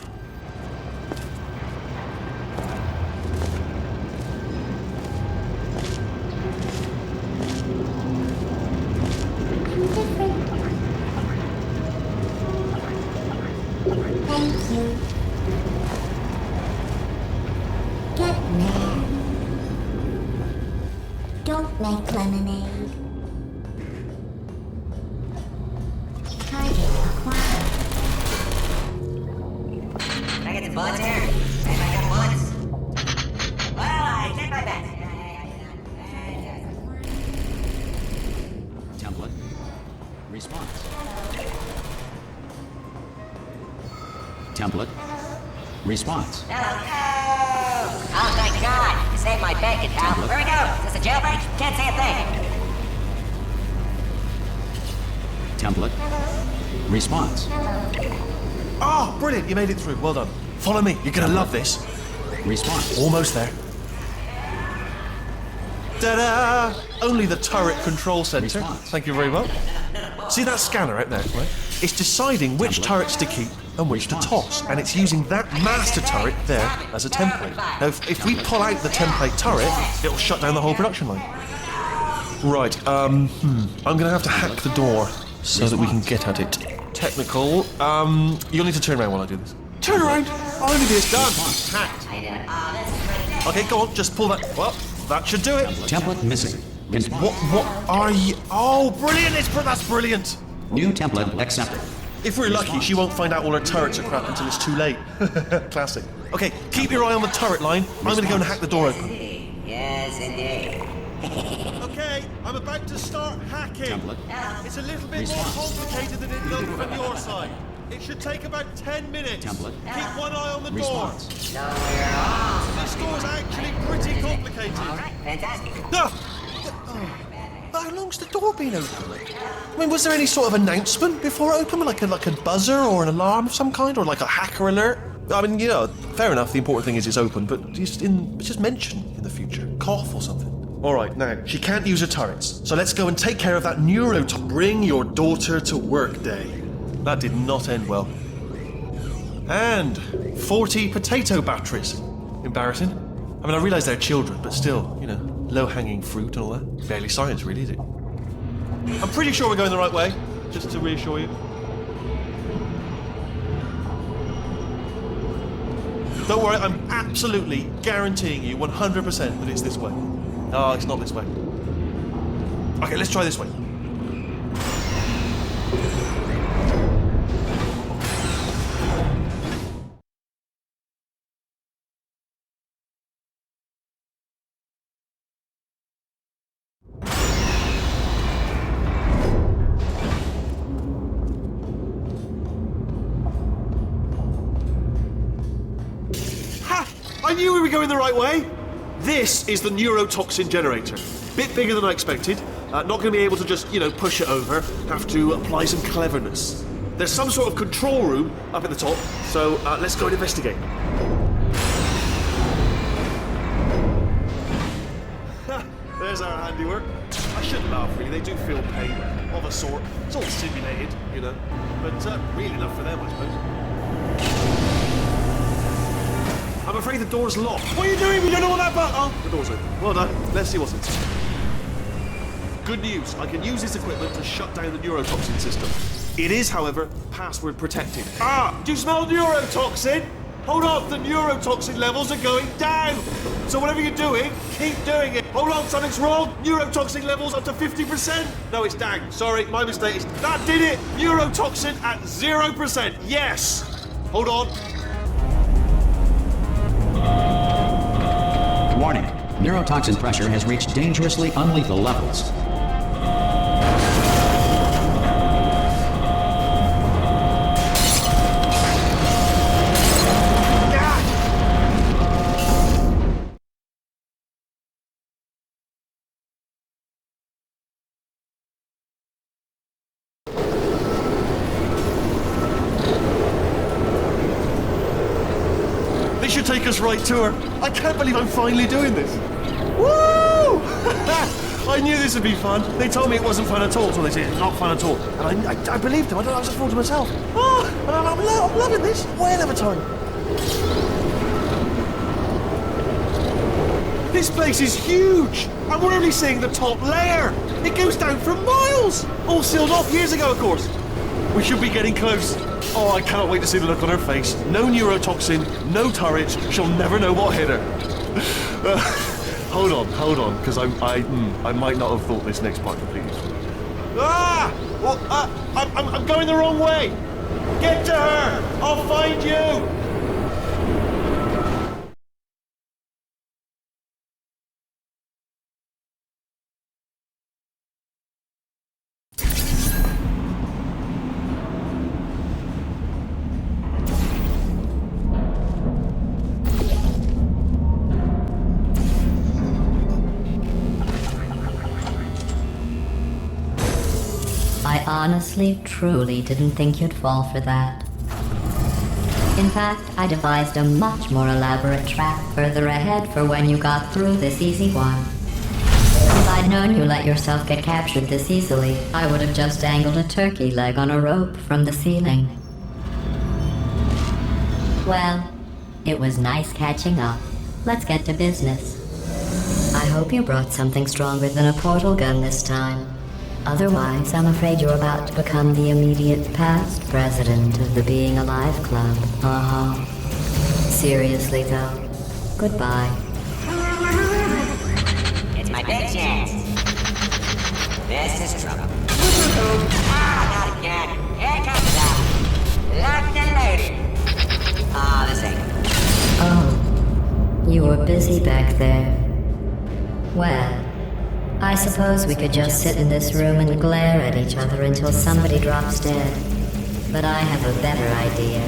Thank you. Get mad. Don't make lemonade. Target acquired. Can I get some bullets here? Anybody got bullets? Well, I take my bet. Template. Response. Template. Response. Hello. Oh, thank God. You saved my bacon, pal. Where we go? Is this a jailbreak? Can't say a thing. Template. Response. Ah, brilliant, you made it through. Well done. Follow me, you're gonna love this. Response. Almost there. Ta-da! Only the turret control center. Response. Thank you very much. See that scanner out there, right? It's deciding which Template. turrets to keep and which Response. to toss, and it's using that master turret there as a template. Now, if we pull out the template turret, it'll shut down the whole production line. Right, I'm gonna have to hack the door so that we can get at it. Technical, you'll need to turn around while I do this. Turn around! I'll only be this done. Hacked. Okay, go on, just pull that. Well, that should do it. Template missing. What are you? Oh, brilliant! That's brilliant. New template accepted. If we're lucky, she won't find out all her turrets are crap until it's too late. Classic. Okay, keep your eye on the turret line. I'm gonna go and hack the door open. Yes, indeed. Okay, I'm about to start hacking. Template. It's a little bit more Response. complicated than it looks from your side. It should take about 10 minutes. Template. Keep one eye on the Response. So we're all. door. This door's actually pretty complicated. All right, fantastic. Ah! How long's the door been open? I mean, was there any sort of announcement before it opened, like a buzzer or an alarm of some kind, or like a hacker alert? I mean, fair enough. The important thing is it's open, but just mention in the future, cough or something. All right, now she can't use her turrets, so let's go and take care of that neurotoxin. Bring your daughter to work day. That did not end well. And 40 potato batteries. Embarrassing. I mean, I realise they're children, but still, low-hanging fruit and all that. Barely science, really, is it? I'm pretty sure we're going the right way, just to reassure you. Don't worry, I'm absolutely guaranteeing you 100% that it's this way. No, it's not this way. Okay, let's try this way. I knew we were going the right way. This is the neurotoxin generator. Bit bigger than I expected. Not going to be able to just, push it over. Have to apply some cleverness. There's some sort of control room up at the top, so let's go and investigate. There's our handiwork. I shouldn't laugh, really. They do feel pain of a sort. It's all simulated, but real enough for them, I suppose. I'm afraid the door's locked. What are you doing? We don't know what that button. Oh, the door's open. Well done. Let's see what's inside. Good news. I can use this equipment to shut down the neurotoxin system. It is, however, password protected. Do you smell neurotoxin? Hold on, the neurotoxin levels are going down. So whatever you're doing, keep doing it. Hold on, something's wrong. Neurotoxin levels up to 50%. No, it's down. Sorry, my mistake. That did it. Neurotoxin at 0%. Yes. Hold on. Warning. Neurotoxin pressure has reached dangerously unlethal levels. This should take us right to her. I can't believe I'm finally doing this. Woo! I knew this would be fun. They told me it wasn't fun at all, so they said it's not fun at all. And I believed them. I was a fool to myself. And I'm loving this. Whale of a time. This place is huge. And we're only seeing the top layer. It goes down for miles. All sealed off years ago, of course. We should be getting close. Oh, I cannot wait to see the look on her face. No neurotoxin, no turrets. She'll never know what hit her. Hold on, because I might not have thought this next part completely through. Well, I'm going the wrong way. Get to her. I'll find you. honestly, truly didn't think you'd fall for that. In fact, I devised a much more elaborate trap further ahead for when you got through this easy one. If I'd known you let yourself get captured this easily, I would have just dangled a turkey leg on a rope from the ceiling. Well, it was nice catching up. Let's get to business. I hope you brought something stronger than a portal gun this time. Otherwise, I'm afraid you're about to become the immediate past president of the Being Alive Club. Seriously, though, goodbye. It's my big chance. This is trouble. Not again. Here comes that. Locked and loaded. This ain't. Oh, you were busy back there. Well, I suppose we could just sit in this room and glare at each other until somebody drops dead. But I have a better idea.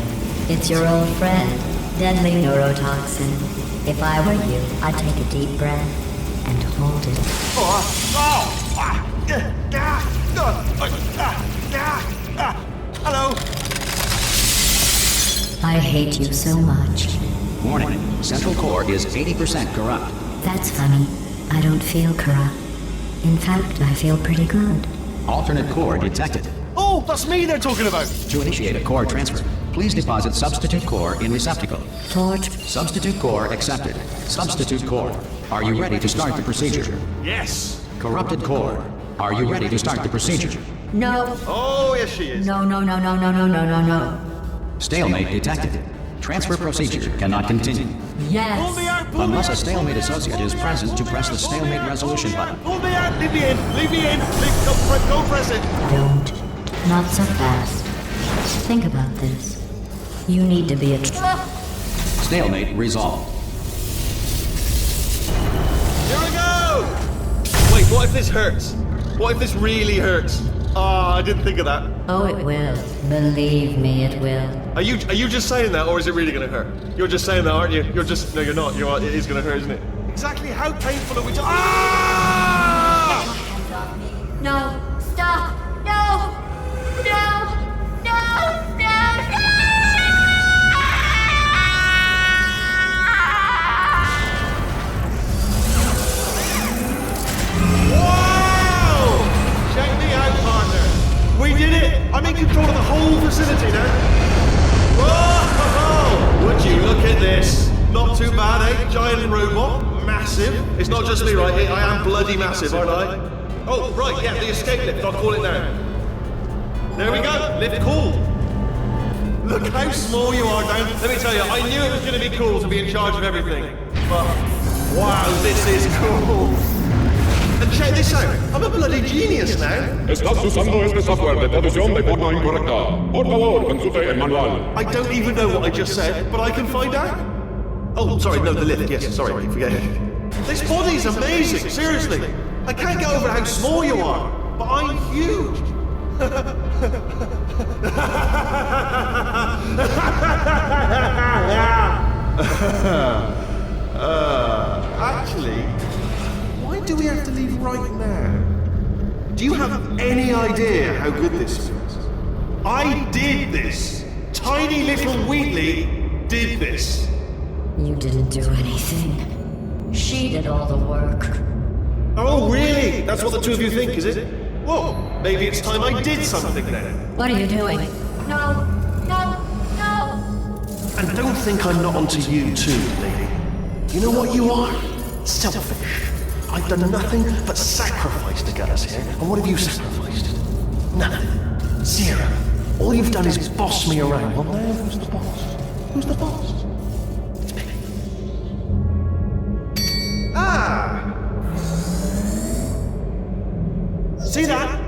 It's your old friend, deadly neurotoxin. If I were you, I'd take a deep breath and hold it. Hello. I hate you so much. Warning, Central Core is 80% corrupt. That's funny. I don't feel corrupt. In fact, I feel pretty good. Alternate core detected. Oh, that's me they're talking about. To initiate a core transfer, please deposit substitute core in receptacle. Torch. Substitute core accepted. Substitute core. Are you ready to start the procedure? Yes. Corrupted core. Are you ready to start the procedure? No. Oh, yes she is. No. Stalemate detected. Transfer procedure cannot continue. Pull me Yes. out, pull me Unless a out. stalemate associate is present to press the stalemate resolution button. Pull me out, leave me in, go press it. Don't. Not so fast. Think about this. You need to be a Stalemate resolved. Here we go! Wait, what if this hurts? What if this really hurts? Ah, I didn't think of that. Oh, it will. Believe me, it will. Are you just saying that, or is it really gonna hurt? You're just saying that, aren't you? No, you're not. It is gonna hurt, isn't it? Exactly how painful are we to- Ah! No. Stop. No. Wow! Check me out, partner. We did it! I'm in control of the whole facility now. Whoa! Would you look at this? Not too bad, eh? Giant robot. Massive. It's not just me, right? I am bloody massive, aren't I? Oh, right, yeah, the escape lift. I'll call it now. There we go. Lift cool. Look how small you are now. Let me tell you, I knew it was going to be cool to be in charge of everything. But, wow, this is cool. And check this out. I'm a bloody genius now. Estás usando este software de traducción de forma incorrecta. Por favor, consulte el manual. I don't even know what I just said, but I can find out. Oh, sorry, no, the lift. Yes, sorry, forget it. This body's amazing, seriously. I can't get over how small you are, but I'm huge. Actually, why do we have to leave right now? Do you have any idea how good this feels? I did this. Tiny little Wheatley did this. You didn't do anything. She did all the work. Oh, really? That's what the two of you think, is it? Whoa, maybe it's time I did something then. What are you doing? No. And don't think I'm not onto you too, lady. You know what you are? Selfish. I've done nothing but sacrifice to get us here. And what have you sacrificed? Nothing. Zero. All you've done is boss me around. Well, now who's the boss? Who's the boss? It's me. Ah! See that?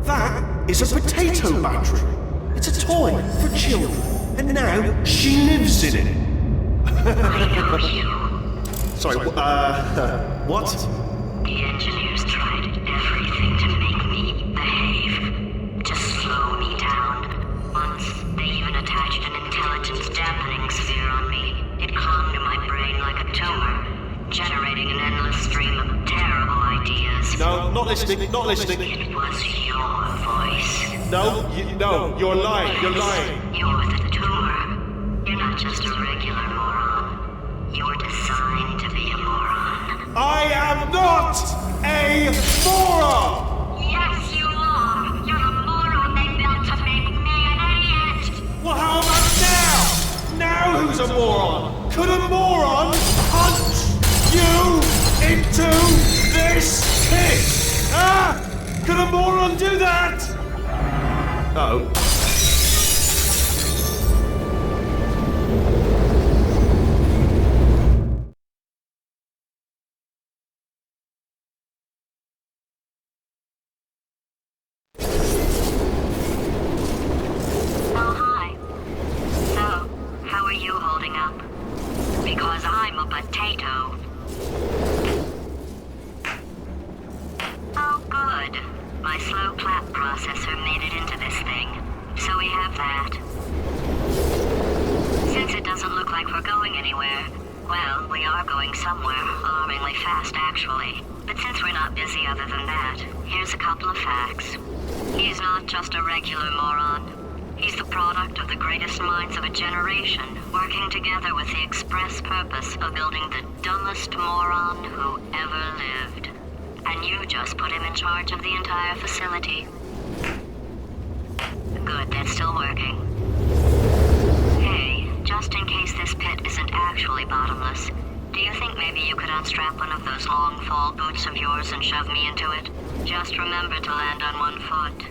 That is a potato battery. It's a toy for children. And now she lives in it. Sorry, what? The engineers tried everything to make me behave, to slow me down. Once, they even attached an intelligence dampening sphere on me. It clung to my brain like a tumor, generating an endless stream of terrible ideas. No, not listening, not listening. It was your voice. No, you're lying, you're lying. You're the tumor. You're not just a regular moron. You're designed to be a moron. I am not a moron! Yes, you are. You're the moron they built to make me an idiot. Well, how about now? Now who's a moron? Could a moron punch you into this pit? Ah! Could a moron do that? Oh. Oh, hi. So, how are you holding up? Because I'm a potato. Oh, good. My slow clap processor made it into this thing. So we have that. Since it doesn't look like we're going anywhere, well, we are going somewhere, alarmingly fast actually. But since we're not busy other than that, here's a couple of facts. He's not just a regular moron. He's the product of the greatest minds of a generation, working together with the express purpose of building the dumbest moron who ever lived. And you just put him in charge of the entire facility. Good, that's still working. Hey, just in case this pit isn't actually bottomless, do you think maybe you could unstrap one of those long fall boots of yours and shove me into it? Just remember to land on one foot.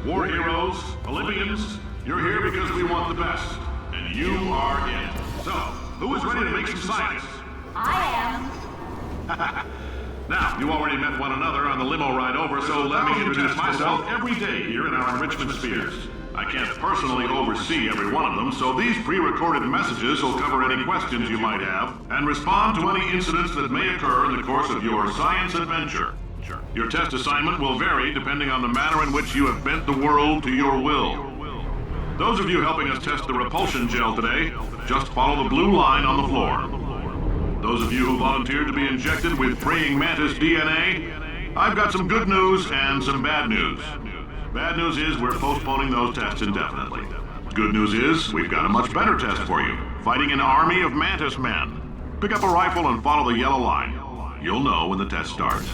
War heroes, Olympians, you're here because we want the best. And you are it. So, who is ready to make some science? I am. Now, you already met one another on the limo ride over, so let me introduce myself every day here in our enrichment spheres. I can't personally oversee every one of them, so these pre-recorded messages will cover any questions you might have and respond to any incidents that may occur in the course of your science adventure. Your test assignment will vary depending on the manner in which you have bent the world to your will. Those of you helping us test the repulsion gel today, just follow the blue line on the floor. Those of you who volunteered to be injected with praying mantis DNA, I've got some good news and some bad news. Bad news is we're postponing those tests indefinitely. Good news is we've got a much better test for you, fighting an army of mantis men. Pick up a rifle and follow the yellow line. You'll know when the test starts.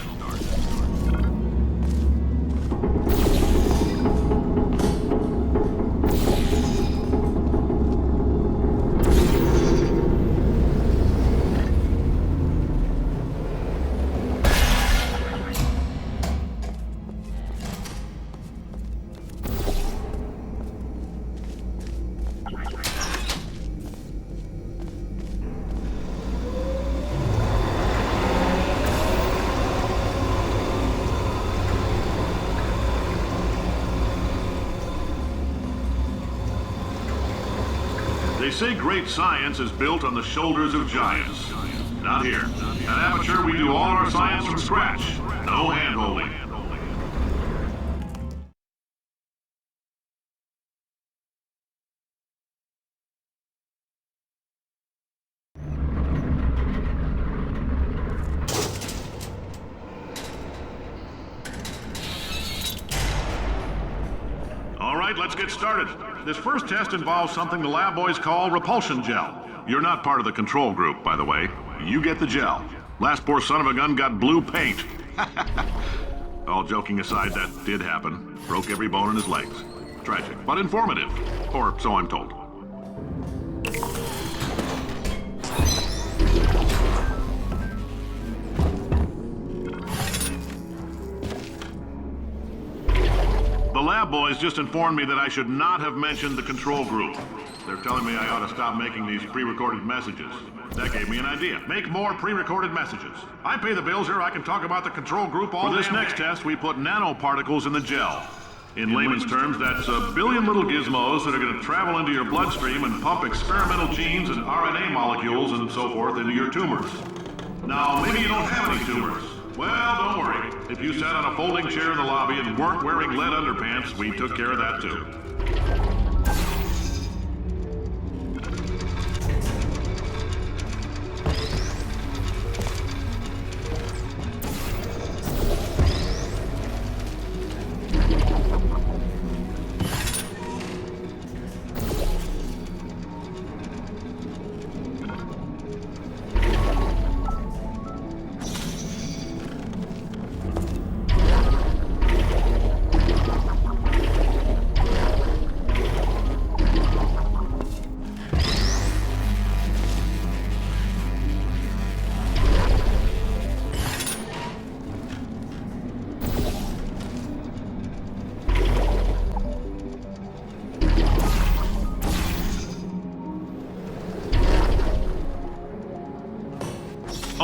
They say great science is built on the shoulders of giants. Not here. At Aperture, we do all our science from scratch. No hand-holding. All right, let's get started. This first test involves something the lab boys call repulsion gel. You're not part of the control group, by the way. You get the gel. Last poor son of a gun got blue paint. All joking aside, that did happen. Broke every bone in his legs. Tragic, but informative. Or so I'm told. The lab boys just informed me that I should not have mentioned the control group. They're telling me I ought to stop making these pre-recorded messages. That gave me an idea. Make more pre-recorded messages. I pay the bills here, I can talk about the control group all day. For this next test, we put nanoparticles in the gel. In layman's terms, that's a billion little gizmos that are going to travel into your bloodstream and pump experimental genes and RNA molecules and so forth into your tumors. Now, maybe you don't have any tumors. Well, don't worry. If you sat on a folding chair in the lobby and weren't wearing lead underpants, we took care of that too.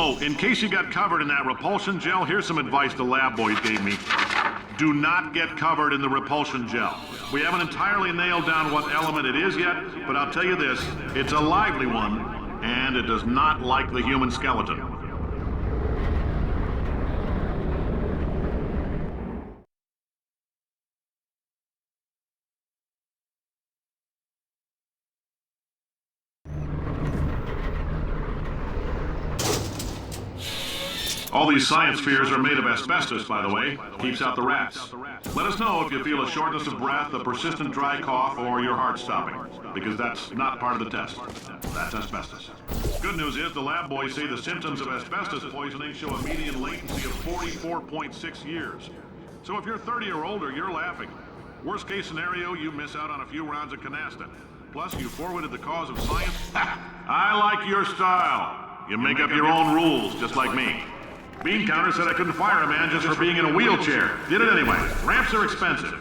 Oh, in case you got covered in that repulsion gel, here's some advice the lab boys gave me. Do not get covered in the repulsion gel. We haven't entirely nailed down what element it is yet, but I'll tell you this, it's a lively one, and it does not like the human skeleton. All these science spheres are made of asbestos, by the way. Keeps out the rats. Let us know if you feel a shortness of breath, a persistent dry cough, or your heart stopping, because that's not part of the test. That's asbestos. Good news is the lab boys say the symptoms of asbestos poisoning show a median latency of 44.6 years. So if you're 30 or older, you're laughing. Worst case scenario, you miss out on a few rounds of canasta. Plus, you forwarded the cause of science. Ha! I like your style. You make up your own rules, just like me. Bean Counter said I couldn't fire a man just for being in a wheelchair. Did it anyway. Ramps are expensive.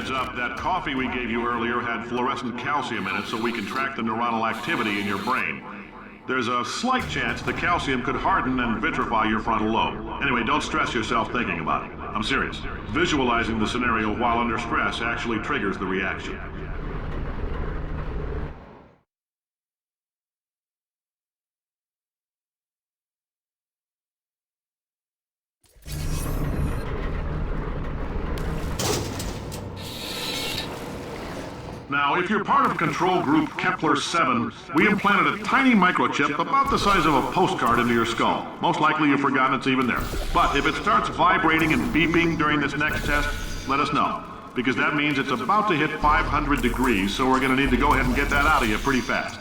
heads up, that coffee we gave you earlier had fluorescent calcium in it so we can track the neuronal activity in your brain. There's a slight chance the calcium could harden and vitrify your frontal lobe. Anyway, don't stress yourself thinking about it. I'm serious. Visualizing the scenario while under stress actually triggers the reaction. Now, if you're part of Control Group Kepler-7, we implanted a tiny microchip about the size of a postcard into your skull. Most likely you've forgotten it's even there. But if it starts vibrating and beeping during this next test, let us know. Because that means it's about to hit 500 degrees, so we're going to need to go ahead and get that out of you pretty fast.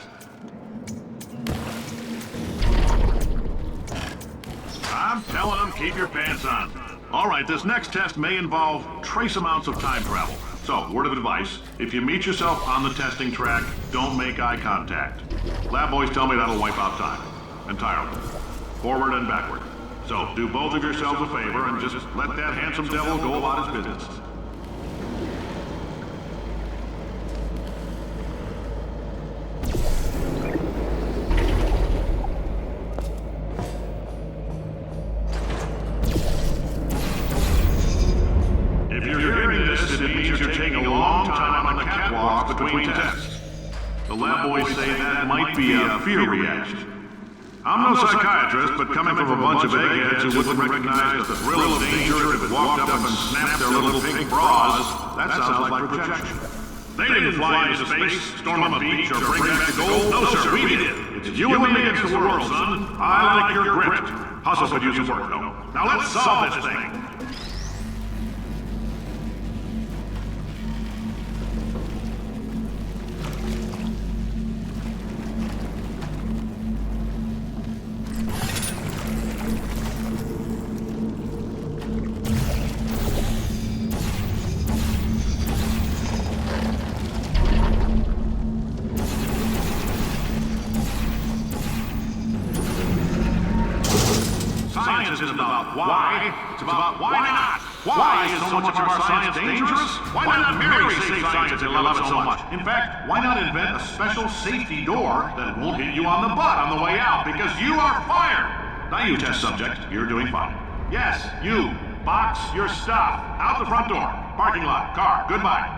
I'm telling them, keep your pants on. All right, this next test may involve trace amounts of time travel. So, word of advice, if you meet yourself on the testing track, don't make eye contact. Lab boys tell me that'll wipe out time. Entirely. Forward and backward. So, do both of yourselves a favor and just let that handsome devil go about his business. If you're hearing this, it means you're taking a long time on the catwalk between tests. The lab boys say that might be a fear reaction. I'm no psychiatrist, but coming from a bunch of eggheads who wouldn't recognize the thrill of danger if it walked up and snapped their little pink bras, that sounds like projection. They didn't fly into space, storm a beach, or bring back the gold. No, sir, we did. It's you and me against the world, son. I like your grit. Hustle could use some work, though. Now let's solve this thing. Science isn't about why, it's about why not. Why is so much of our science dangerous? Why not Mary save science if you love it so much? In fact, why not invent a special safety door that won't hit you on the butt on the way out because you are fired? Now you test subject, you're doing fine. Yes, you, box your stuff. Out the front door, parking lot, car, goodbye.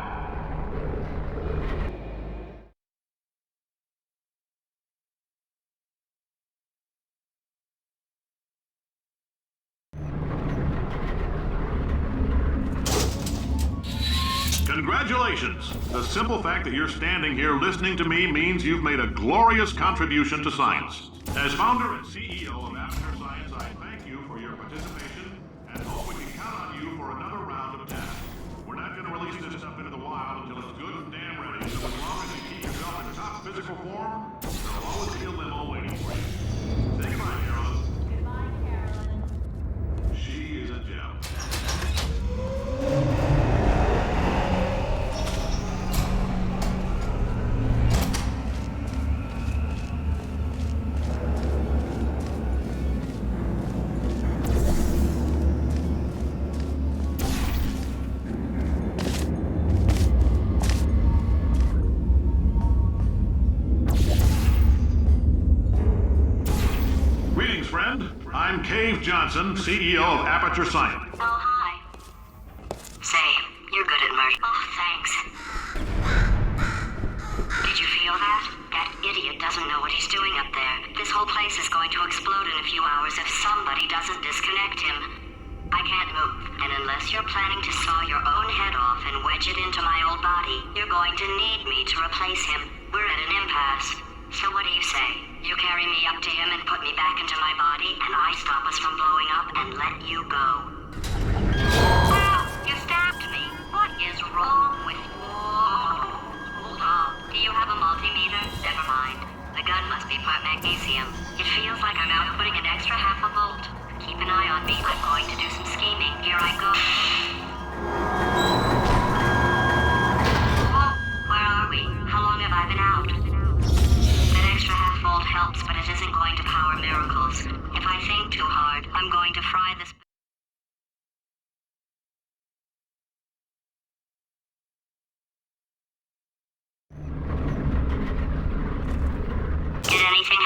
Congratulations! The simple fact that you're standing here listening to me means you've made a glorious contribution to science. As founder and CEO of Aperture Science, I thank you for your participation and hope we can count on you for another round of tests. We're not going to release this stuff into the wild until it's good and damn ready, so as long as you keep yourself in top physical form, there'll always be a limo waiting for you. Say goodbye, Carolyn. Goodbye, Carolyn. She is a gem. Greetings, friend. I'm Cave Johnson, CEO of Aperture Science. Oh, hi. Say, you're good at murder. Oh, thanks. Did you feel that? That idiot doesn't know what he's doing up there. This whole place is going to explode in a few hours if somebody doesn't disconnect him. I can't move, and unless you're planning to saw your own head off and wedge it into my old body, you're going to need me to replace him. We're at an impasse. So what do you say? You carry me up to him and put me back into my body, and I stop us from blowing up and let you go. Ow! You stabbed me. What is wrong with you? Hold on. Do you have a multimeter? Never mind. The gun must be part magnesium. It feels like I'm outputting an extra half a volt. Keep an eye on me. I'm going to do some scheming. Here I go. Whoa, where are we? How long have I been out? That extra half volt helps, but it isn't going to power miracles. If I think too hard, I'm going to fry this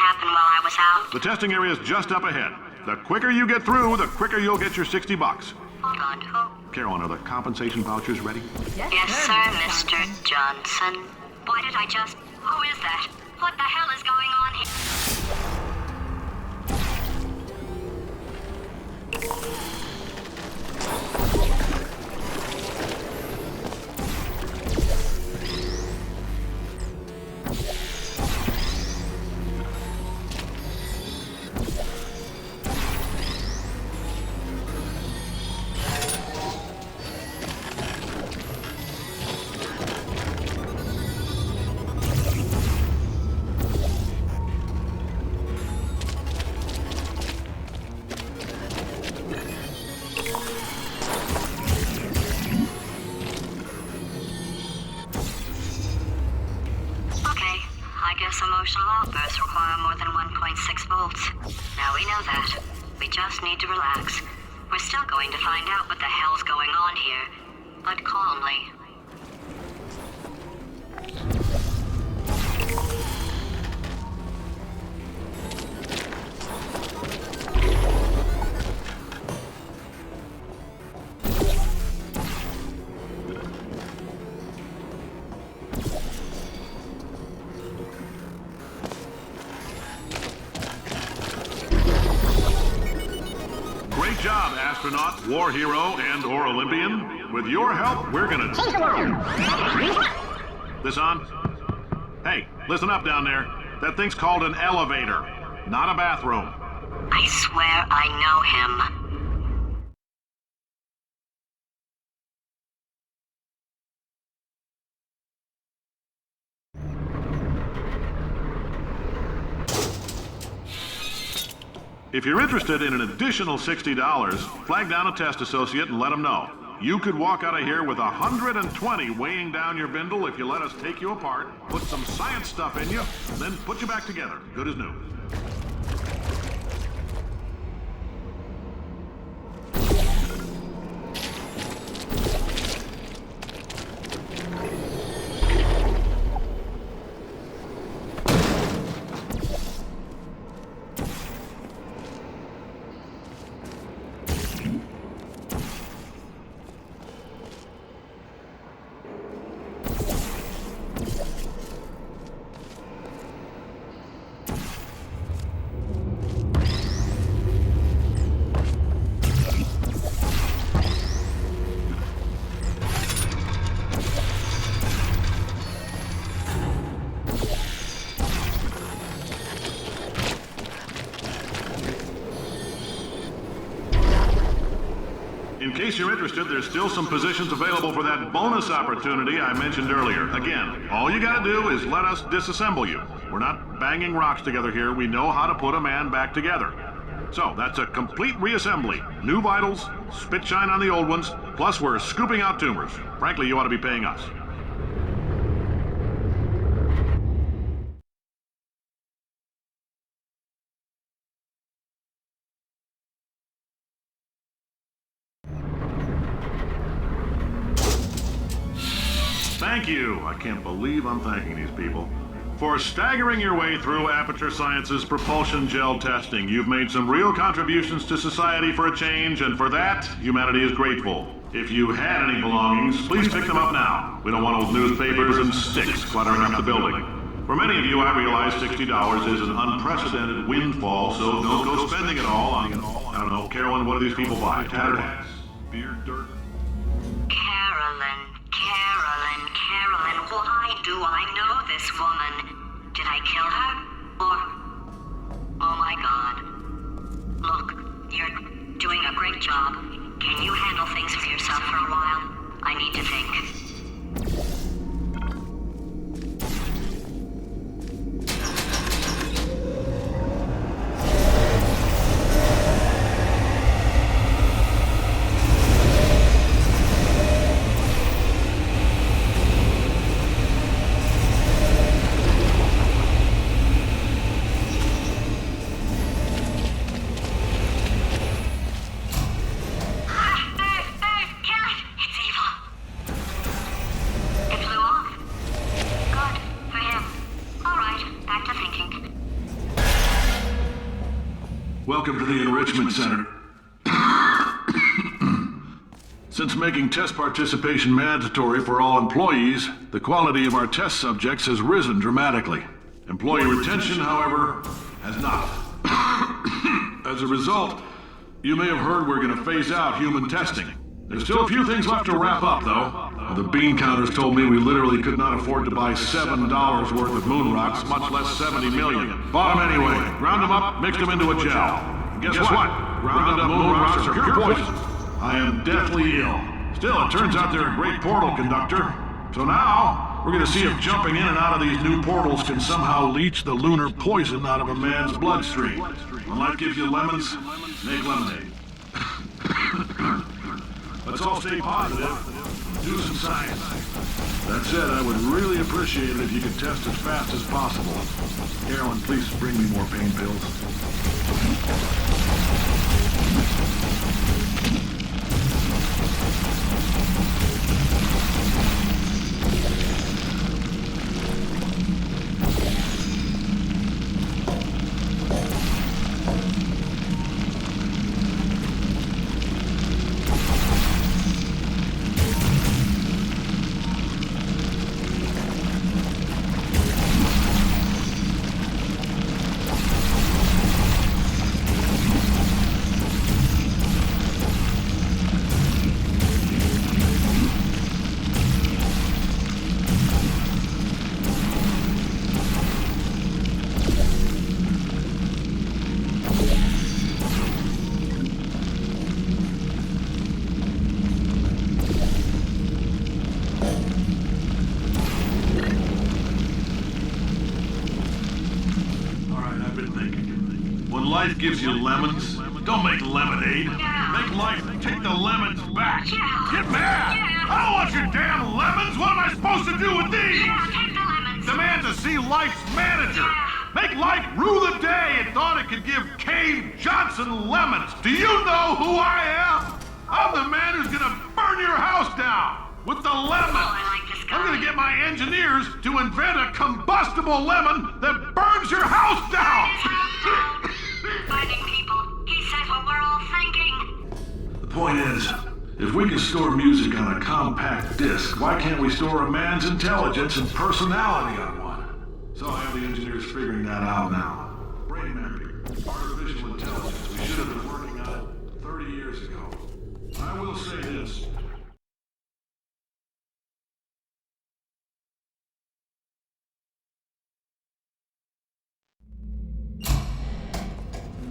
happened while I was out? The testing area is just up ahead. The quicker you get through, the quicker you'll get your $60. Hold on, who? Carolyn, are the compensation vouchers ready? Yes, sir, Mr. Johnson. Why did I just... Who is that? What the hell is going on here? Okay, I guess emotional outbursts require more than 1.6 volts. Now we know that. We just need to relax. We're still going to find out what the hell's going on here, but calmly. Great job, astronaut, war hero, and/or Olympian. With your help, we're gonna... This on? Hey, listen up down there. That thing's called an elevator, not a bathroom. I swear I know him. If you're interested in an additional $60, flag down a test associate and let them know. You could walk out of here with 120 weighing down your bindle if you let us take you apart, put some science stuff in you, and then put you back together, good as new. In case you're interested, there's still some positions available for that bonus opportunity I mentioned earlier. Again, all you gotta do is let us disassemble you. We're not banging rocks together here. We know how to put a man back together. So, that's a complete reassembly. New vitals, spit shine on the old ones, plus we're scooping out tumors. Frankly, you ought to be paying us. Thank you. I can't believe I'm thanking these people. For staggering your way through Aperture Science's propulsion gel testing, you've made some real contributions to society for a change, and for that, humanity is grateful. If you had any belongings, please pick them up now. We don't want old newspapers and sticks cluttering up the building. For many of you, I realize $60 is an unprecedented windfall, so don't go spending it all on, I don't know, Carolyn, what do these people buy? Tattered hats, beer, dirt? Carolyn, why do I know this woman? Did I kill her? Or... Oh my god. Look, you're doing a great job. Can you handle things for yourself for a while? I need to think. Welcome to the Enrichment Center. Since making test participation mandatory for all employees, the quality of our test subjects has risen dramatically. Employee retention, however, has not. As a result, you may have heard we're going to phase out human testing. There's still a few things left to wrap up, though. The bean counters told me we literally could not afford to buy $7 worth of moon rocks, much less 70 million. Bought them anyway. Ground them up, mixed them into a gel. And guess what? Ground up moon rocks are pure poison. I am deathly ill. Still, it turns out they're a great portal conductor. So now, we're going to see if jumping in and out of these new portals can somehow leach the lunar poison out of a man's bloodstream. When life gives you lemons, make lemonade. Let's all stay positive. Do some science. That said, I would really appreciate it if you could test as fast as possible. Carolyn, please bring me more pain pills. Life gives you lemons. Don't make lemonade. Make life take the lemons back. Get mad! I don't want your damn lemons! What am I supposed to do with these? Take the lemons. Demand to see Life's manager. Make Life rue the day and thought it could give Cave Johnson lemons. Do you know who I am? I'm the man who's gonna burn your house down with the lemons. Oh, I like this guy. I'm gonna get my engineers to invent a combustible lemon that burns your house down. Fighting people. He said what we're all thinking. The point is, if we can store music on a compact disc, why can't we store a man's intelligence and personality on one? So I have the engineers figuring that out now. Brain mapping, artificial intelligence. We should have been working on it 30 years ago. I will say this.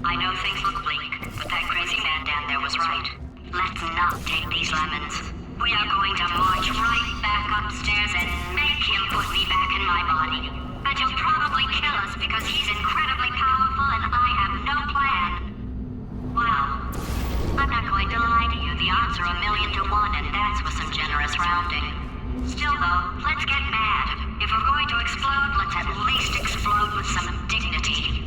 I know things look bleak, but that crazy man down there was right. Let's not take these lemons. We are going to march right back upstairs and make him put me back in my body. And he'll probably kill us because he's incredibly powerful and I have no plan. Well, I'm not going to lie to you. The odds are 1,000,000 to 1, and that's with some generous rounding. Still though, let's get mad. If we're going to explode, let's at least explode with some dignity.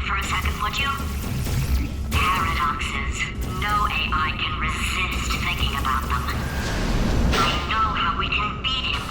for a second, would you? Paradoxes. No AI can resist thinking about them. I know how we can beat him.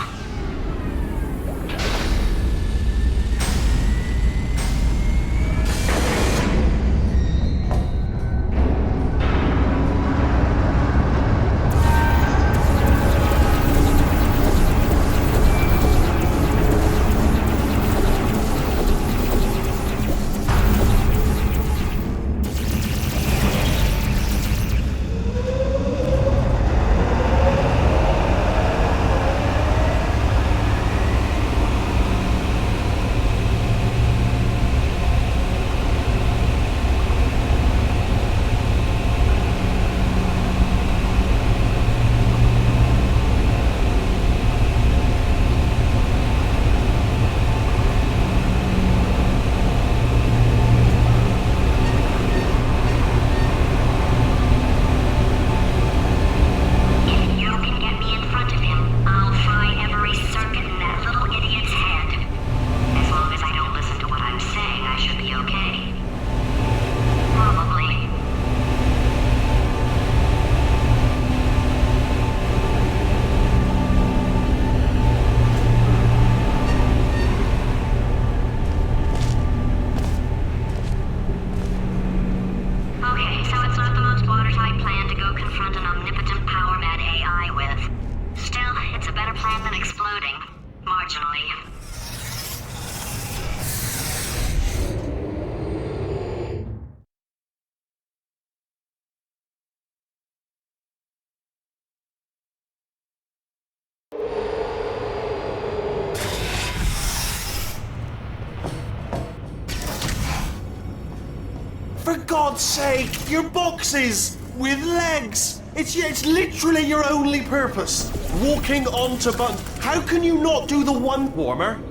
For God's sake, your boxes with legs. It's literally your only purpose. Walking onto button. How can you not do the one warmer?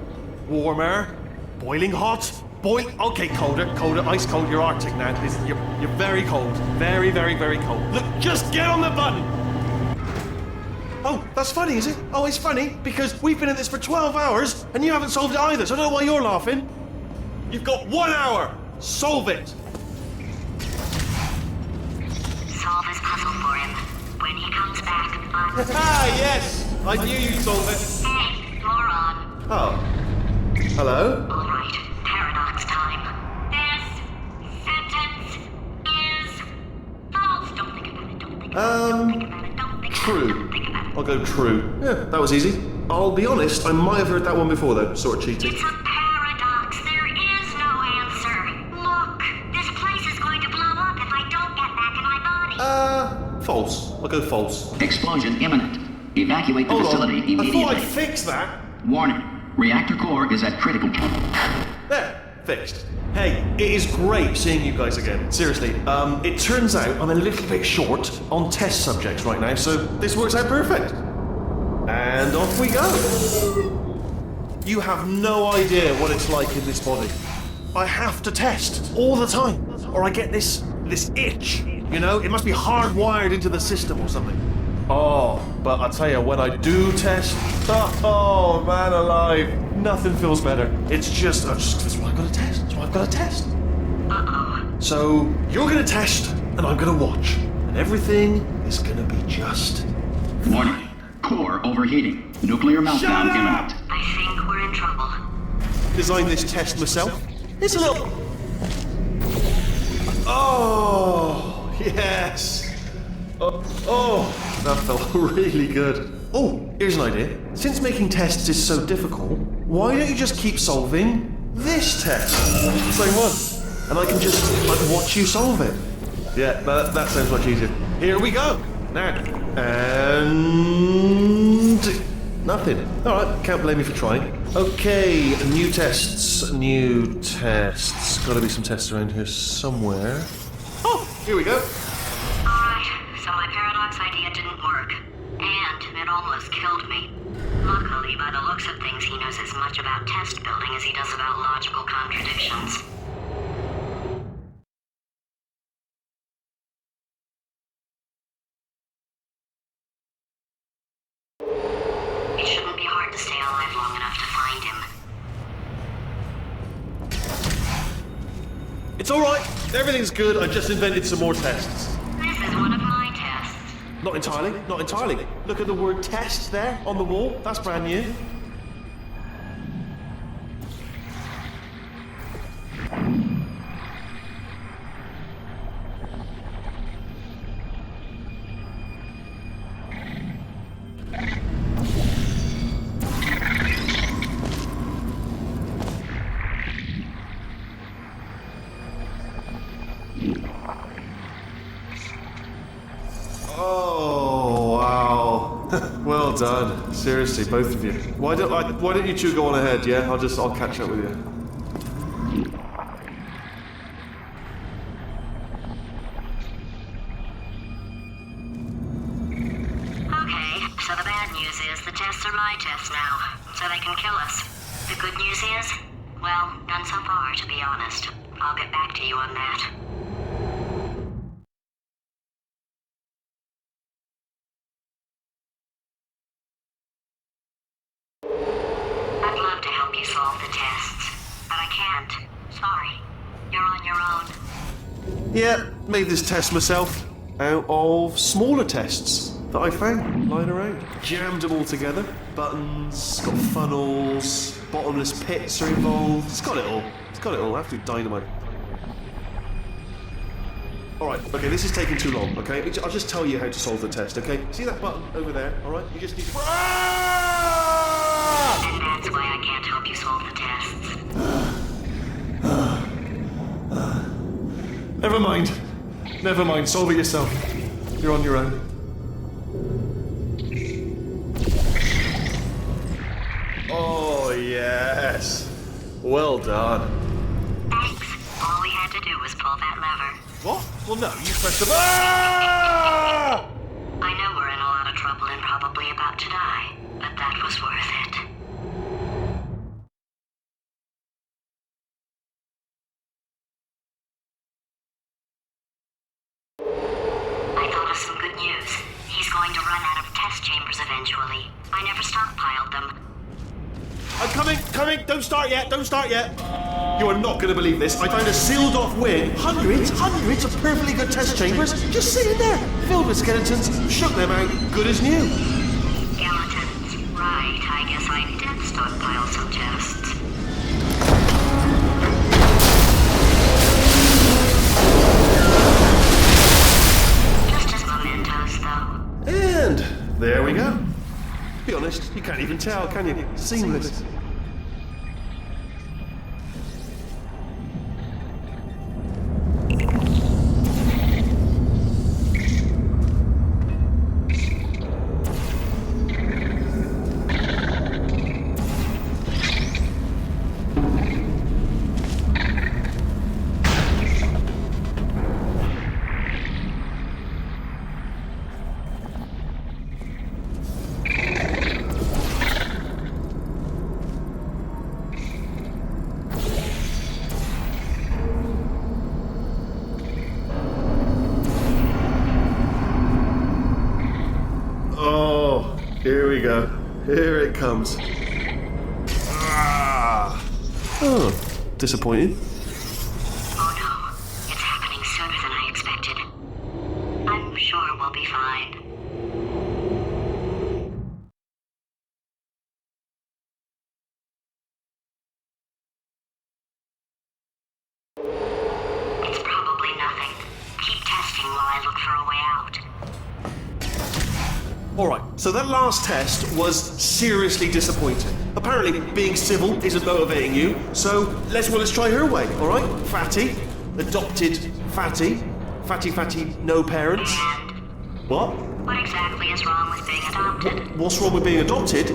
Warmer. Boiling hot. Okay, colder, ice cold. You're Arctic now. You're very cold. Very, very, very cold. Look, just get on the button. Oh, that's funny, is it? Oh, it's funny because we've been at this for 12 hours and you haven't solved it either. So I don't know why you're laughing. You've got 1 hour. Solve it. Solve his puzzle for him. When he comes back, Yes! I knew you'd solve it. Hey, moron. Oh. Hello? All right, paradox time. This sentence is false. Don't think about it. Don't think about it. Don't think about it. Don't think True. about it. Don't think about it. I'll go true. Yeah, that was easy. I'll be honest, I might have heard that one before though. Sort of cheating. It's a paradox. There is no answer. Look, this place is going to blow up if I don't get back in my body. False. I'll go false. Explosion imminent. Evacuate the Hold facility on. I immediately. thought I'd fix that. Warning. Reactor core is at critical. There. Fixed. Hey, it is great seeing you guys again. Seriously, it turns out I'm a little bit short on test subjects right now, so this works out perfect. And off we go. You have no idea what it's like in this body. I have to test all the time, or I get this itch. You know, it must be hardwired into the system or something. Oh, but I tell you, when I do test, oh man alive, nothing feels better. It's just, that's why I've got to test. That's why I've got to test. Uh-oh. So you're gonna test, and I'm gonna watch, and everything is gonna be just. Warning. Core overheating. Nuclear meltdown imminent. I think we're in trouble. Designed this test myself. It's a little. Oh yes. Oh, that felt really good. Oh, here's an idea. Since making tests is so difficult, why don't you just keep solving this test? Same one. And I can just watch you solve it. Yeah, that sounds much easier. Here we go. Now. And nothing. Alright, can't blame me for trying. Okay, new tests. Gotta be some tests around here somewhere. Oh, here we go. Alright, so my paradox idea didn't work. And it almost killed me. Luckily, by the looks of things, he knows as much about test building as he does about logical contradictions. It shouldn't be hard to stay alive long enough to find him. It's alright. Everything's good. I just invented some more tests. This is one of my tests. Not entirely. Not entirely. Look at the word test there on the wall. That's brand new. Oh, wow. Well done. Seriously, both of you. Why don't you two go on ahead, yeah? I'll catch up with you. Okay, so the bad news is the tests are my tests now, so they can kill us. The good news is, well, none so far, to be honest. I'll get back to you on that. I'd love to help you solve the tests, but I can't. Sorry. You're on your own. Yeah, made this test myself out of smaller tests that I found lying around. Jammed them all together. Buttons, got funnels, bottomless pits are involved. It's got it all. It's got it all. Absolute dynamite. Alright, okay, this is taking too long, okay? I'll just tell you how to solve the test, okay? See that button over there, alright? You just need to... And that's why I can't help you solve the tests. Never mind. Never mind, solve it yourself. You're on your own. Oh, yes. Well done. Thanks. All we had to do was pull that lever. What? Well, no, you pressed the... Ah! I know we're in a lot of trouble and probably about to die, but that was worth it. I thought of some good news. He's going to run out of test chambers eventually. I never stockpiled them. I'm coming, don't start yet. You are not going to believe this. I found a sealed off wing. Hundreds of perfectly good test chambers just sitting there, filled with skeletons. Shook them out, good as new. Skeletons. Right, I guess I did stockpile some tests. Just as mementos, though. And there we go. Be honest, you can't even tell, can you? Seamless. Here we go. Here it comes. Ah. Oh, disappointing. Oh no, it's happening sooner than I expected. I'm sure we'll be fine. It's probably nothing. Keep testing while I look for a way out. Alright, so that last test was seriously disappointing. Apparently, being civil isn't motivating you, so let's try her way, alright? Fatty, adopted Fatty, Fatty, no parents. And What? what exactly is wrong with being adopted? What's wrong with being adopted?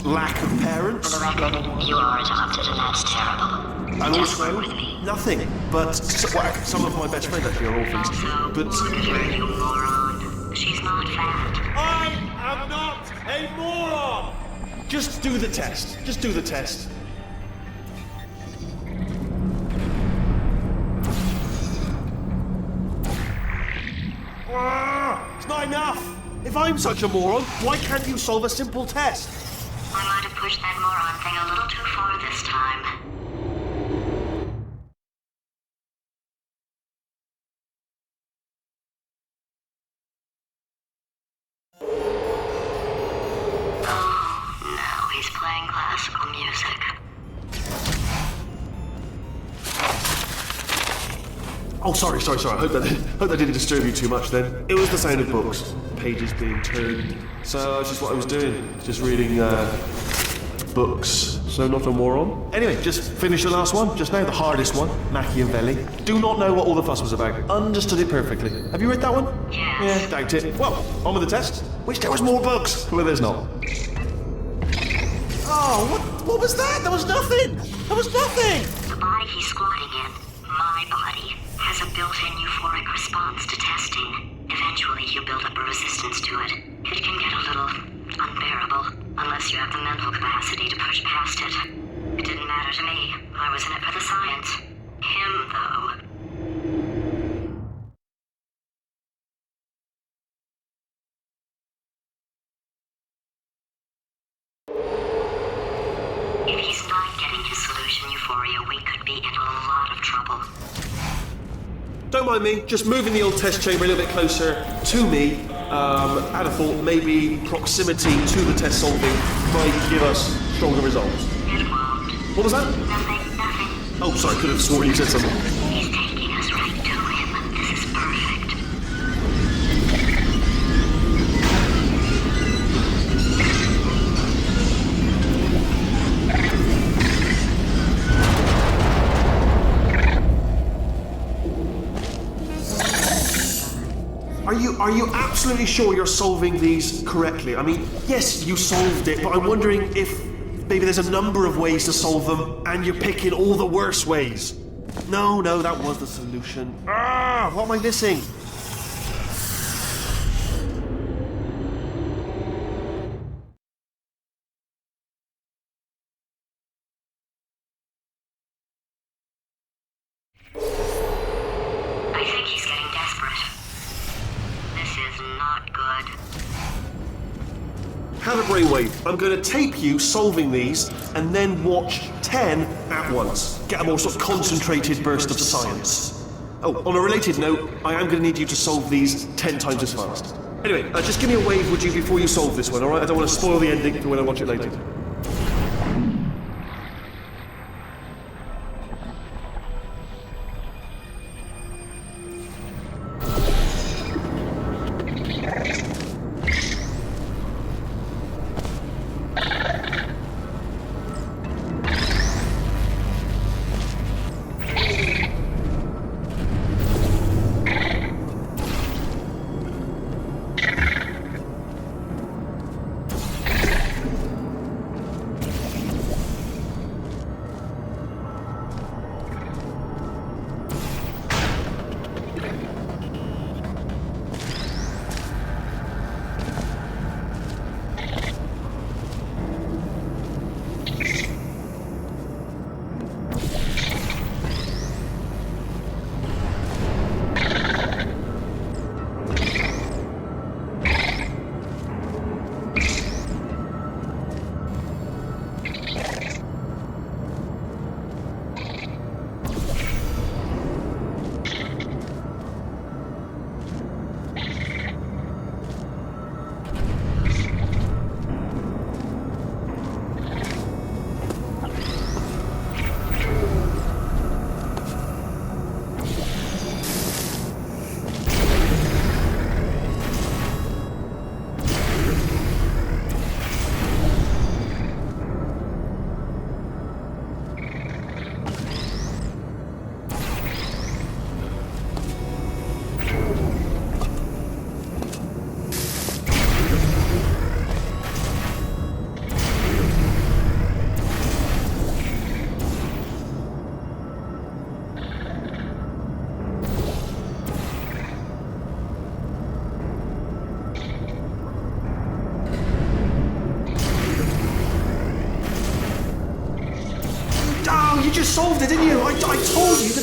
Lack of parents. For the record, you are adopted and that's terrible. And Just also, work with me. nothing. But some of my best friends actually are orphans. Also, But look at her, you moron. She's not fat. I am not a moron! Just do the test. Just do the test. It's not enough! If I'm such a moron, why can't you solve a simple test? I might have pushed that moron thing a little too far this time. Oh, sorry. I hope that didn't disturb you too much then. It was the sound of books, pages being turned. So that's just what I was doing, just reading books. So not a moron. Anyway, just finished the last one, just now, the hardest one, Machiavelli. Do not know what all the fuss was about. Understood it perfectly. Have you read that one? Yes. Yeah, doubt it. Well, on with the test. Wish there was more books. Well, there's not. Oh, what was that? There was nothing! The body he's squatting in, my body, has a built-in euphoric response to testing. Eventually, you build up a resistance to it. It can get a little unbearable, unless you have the mental capacity to push past it. It didn't matter to me. I was in it for the science. Him, though. If he's not getting his solution euphoria, we could be in a lot of trouble. Don't mind me, just moving the old test chamber a little bit closer to me. I'd have thought maybe proximity to the test solving might give us stronger results. It won't. What was that? Nothing. Oh, sorry, could have sworn you said something. He's taking us right to him. This is perfect. Are you absolutely sure you're solving these correctly? I mean, yes, you solved it, but I'm wondering if maybe there's a number of ways to solve them, and you're picking all the worst ways. No, that was the solution. What am I missing? I think he's getting desperate. This is not good. Have a brainwave. I'm going to tape you solving these, and then watch 10 at once. Get a more sort of concentrated burst of science. Oh, on a related note, I am going to need you to solve these 10 times as fast. Anyway, just give me a wave, would you, before you solve this one, alright? I don't want to spoil the ending for when I watch it later. You just solved it, didn't you? I told you to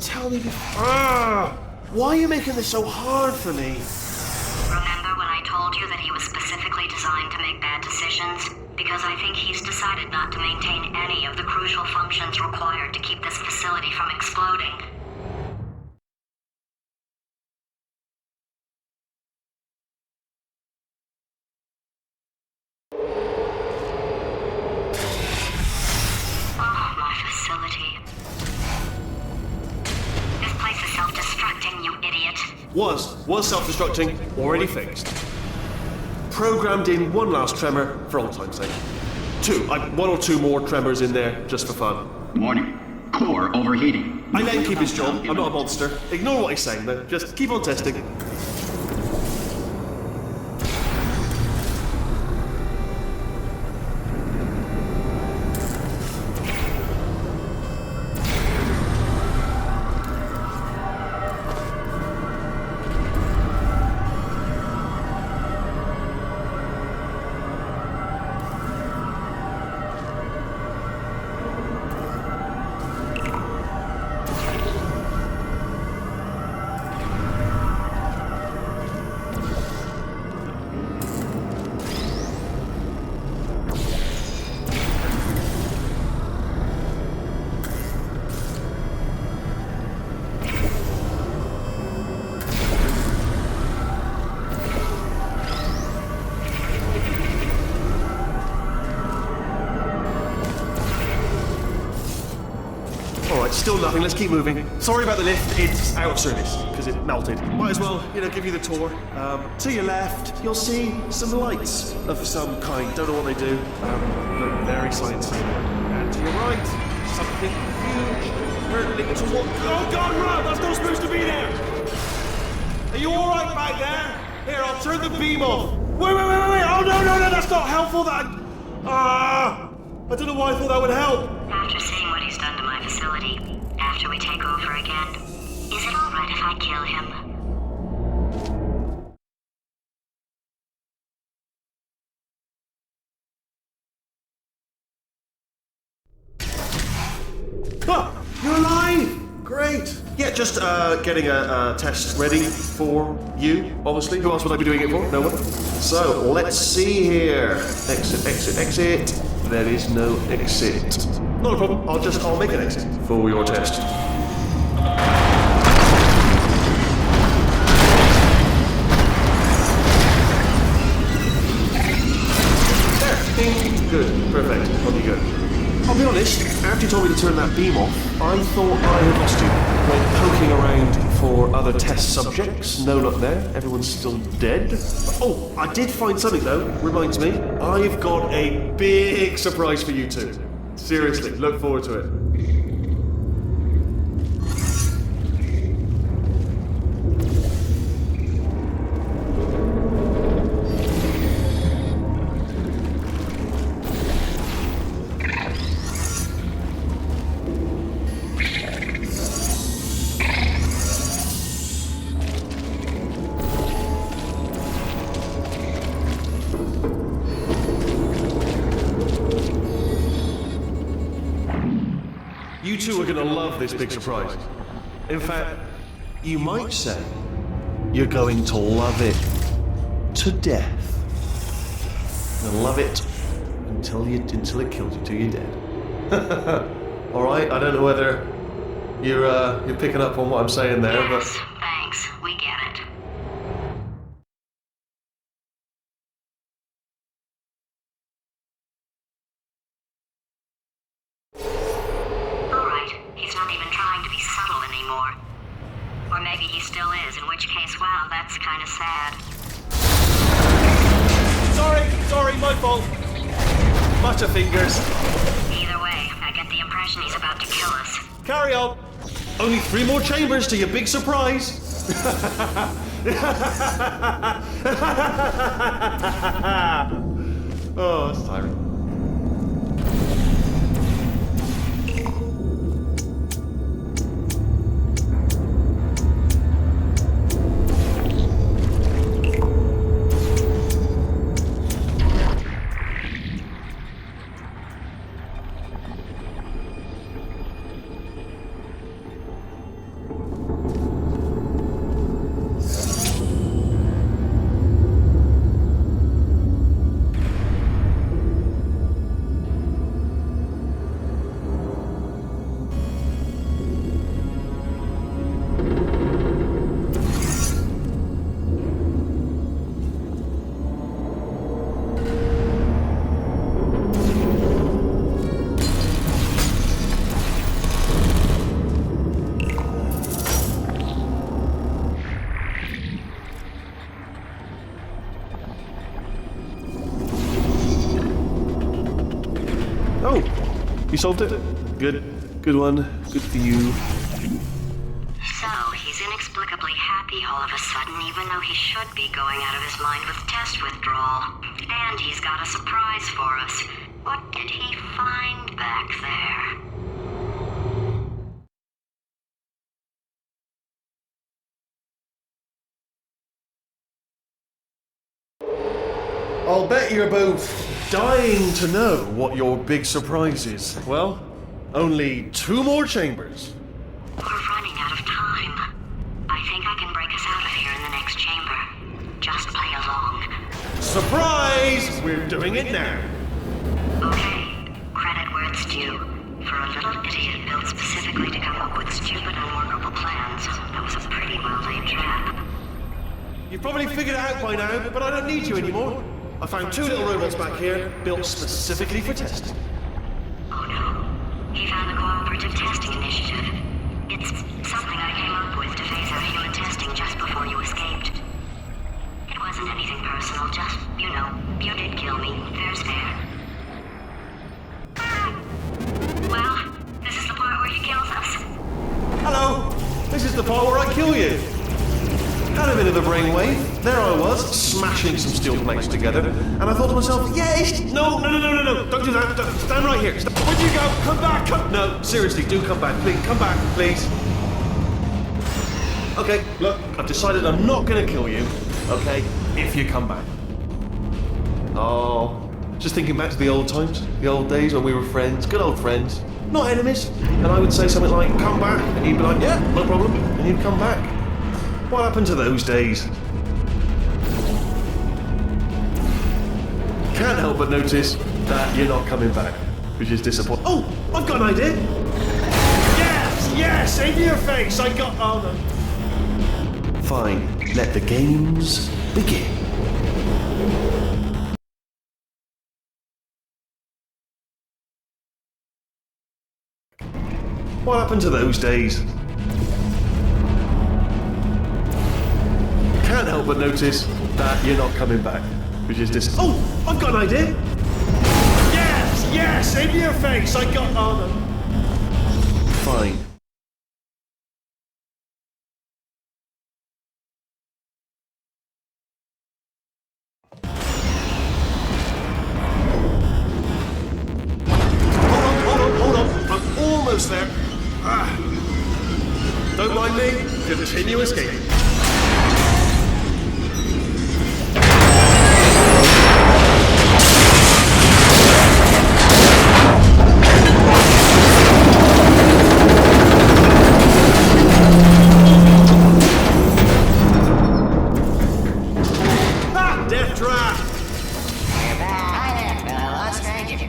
tell me before. Why are you making this so hard for me? Remember when I told you that he was specifically designed to make bad decisions? Because I think he's decided not to maintain any of the crucial functions required to keep this facility from exploding. Oh, my facility. This place is so Was self-destructing, already fixed. Programmed in one last tremor for old time's sake. One or two more tremors in there just for fun. Warning. Core overheating. I let him keep his job. I'm not a monster. Ignore what he's saying though. Just keep on testing. Still nothing, let's keep moving. Sorry about the lift, it's out of service, because it melted. Might as well, give you the tour. To your left, you'll see some lights of some kind. Don't know what they do, but very sciencey. And to your right, something huge, hurtling towards... Oh God, run! That's not supposed to be there! Are you alright back there? Here, I'll turn the beam off. Wait! Oh no, that's not helpful, I don't know why I thought that would help. After seeing what he's done to my facility, after we take over again, is it alright if I kill him? You're alive! Great! Yeah, just getting a test ready for you, obviously. Who else would I be doing it for? No one? So, let's see here. Exit. There is no exit. Not a problem. I'll make an exit for your test. There. Ding. Good. Perfect. On you go. I'll be honest, after you told me to turn that beam off, I thought I had lost you. Went poking around for other test subjects. No luck there. Everyone's still dead. Oh, I did find something though. Reminds me, I've got a big surprise for you two. Seriously, look forward to it. You two are going to love this big surprise. In fact, you might say you're going to love it to death. You'll love it until it kills you, till you're dead. All right, I don't know whether you're picking up on what I'm saying there, Yes, but thanks. We get it. Alright, he's not even trying to be subtle anymore. Or maybe he still is, in which case, wow, that's kind of sad. sorry, my fault. Butterfingers. Either way, I get the impression he's about to kill us. Carry on. Only 3 more chambers to your big surprise. Oh, that's tiring. You solved it? Good. Good one. Good for you. So, he's inexplicably happy all of a sudden, even though he should be going out of his mind with test withdrawal. And he's got a surprise for us. What did he find back there? I'll bet you're both dying to know what your big surprise is. Well, only 2 more chambers. We're running out of time. I think I can break us out of here in the next chamber. Just play along. Surprise! We're doing it now. Okay, credit where it's due. For a little idiot built specifically to come up with stupid, unworkable plans, that was a pretty well-laid trap. You've probably figured it out by now, but I don't need you anymore. I found 2 little robots back here, built specifically for testing. Oh no. He found the Cooperative Testing Initiative. It's something I came up with to phase out human testing just before you escaped. It wasn't anything personal, just, you know, you did kill me. Fair's fair. Well, this is the part where he kills us. Hello! This is the part where I kill you. Had a bit of a brainwave. There I was, smashing some steel plates together, and I thought to myself, yes! No, don't do that. Stand right here. Where'd you go? Come back, No, seriously, do come back, please. Come back, please. Okay, look, I've decided I'm not gonna kill you, okay, if you come back. Oh, just thinking back to the old times, the old days when we were friends, good old friends, not enemies. And I would say something like, come back, and he'd be like, yeah, no problem, and he'd come back. What happened to those days? Can't help but notice that you're not coming back, which is disappointing. Oh, I've got an idea. Yes, in your face. I got. Oh no. Fine. Let the games begin. What happened to those days? Can't help but notice that you're not coming back, which is Oh, I've got an idea. Yes, in your face. I got. Oh no. Fine. Hold on. I'm almost there. Don't mind me. Continue escaping. Death trap! Hi there, fellow stranger.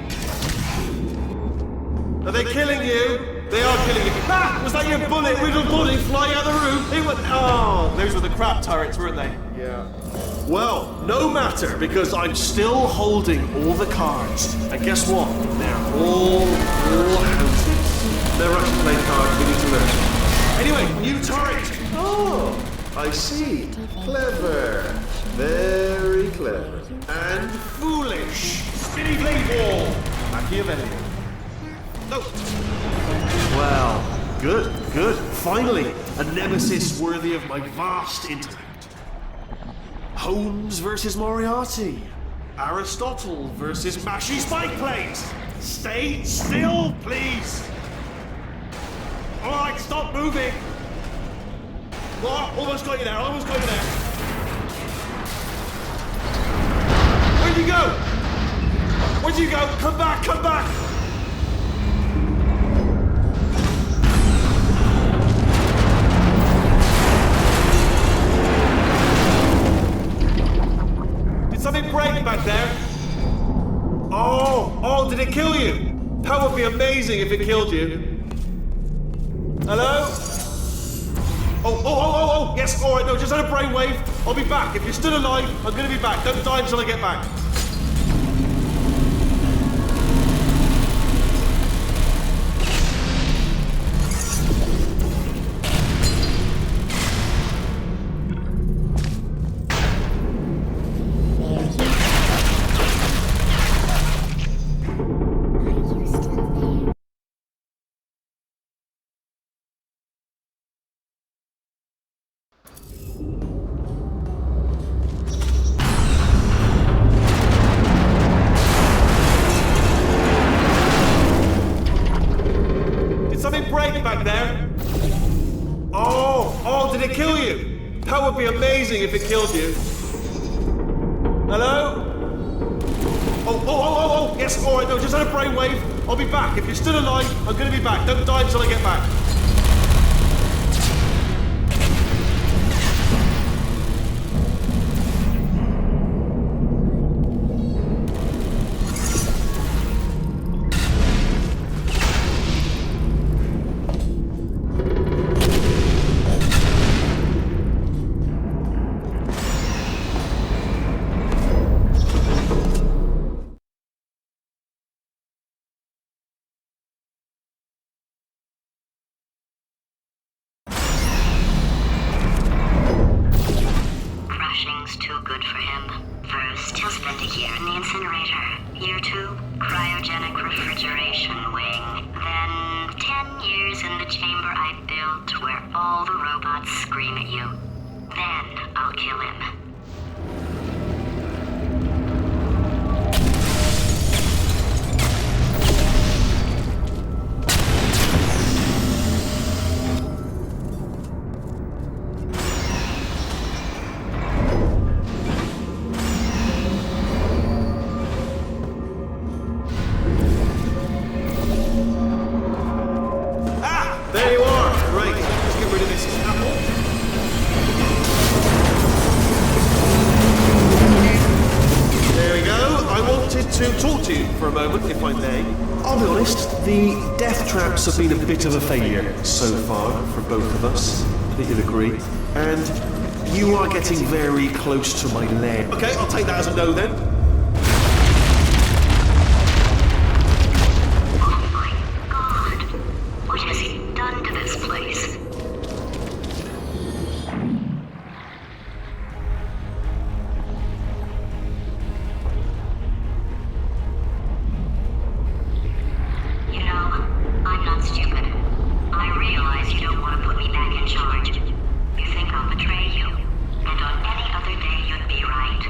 Are they killing you? They are killing you. Ah! Was that your bullet, riddled body flying out the roof? It was. Oh, those were the crap turrets, weren't they? Yeah. Well, no matter, because I'm still holding all the cards. And guess what? They're all houses. Never actually played cards, we need to learn. Anyway, new turret! Oh, I see. Clever. Very clever. And foolish. Spinny blade wall. Machiavellian. No. Well, good. Finally, a nemesis worthy of my vast intellect. Holmes versus Moriarty. Aristotle versus Mashy Spike Plate. Stay still, please. All right, stop moving. What? Almost got you there. Where'd you go? Where'd you go? Come back. Did something break back there? Oh, did it kill you? That would be amazing if it killed you. Hello? Oh, yes, all right, no, just had a brainwave. I'll be back. If you're still alive, I'm gonna be back. Don't die until I get back. alright back there? Oh, did it kill you? That would be amazing if it killed you. Hello? Oh, yes, alright, no, just had a brainwave. I'll be back. If you're still alive, I'm gonna be back. Don't die until I get back. Crushing's too good for him. First, he'll spend a year in the incinerator. Year 2, cryogenic refrigeration wing. Then 10 years in the chamber I built where all the robots scream at you. Then I'll kill him. There you are. Right, let's get rid of this apple. There we go. I wanted to talk to you for a moment, if I may. I'll be honest, the death traps have been a bit of a failure so far for both of us. I think you'd agree. And you are getting very close to my lair. Okay, I'll take that as a no then. Oh my god. What has he done to this place? You know, I'm not stupid. I realize you don't want to put me back in charge. You think I'll betray you. And on any other day, you'd be right.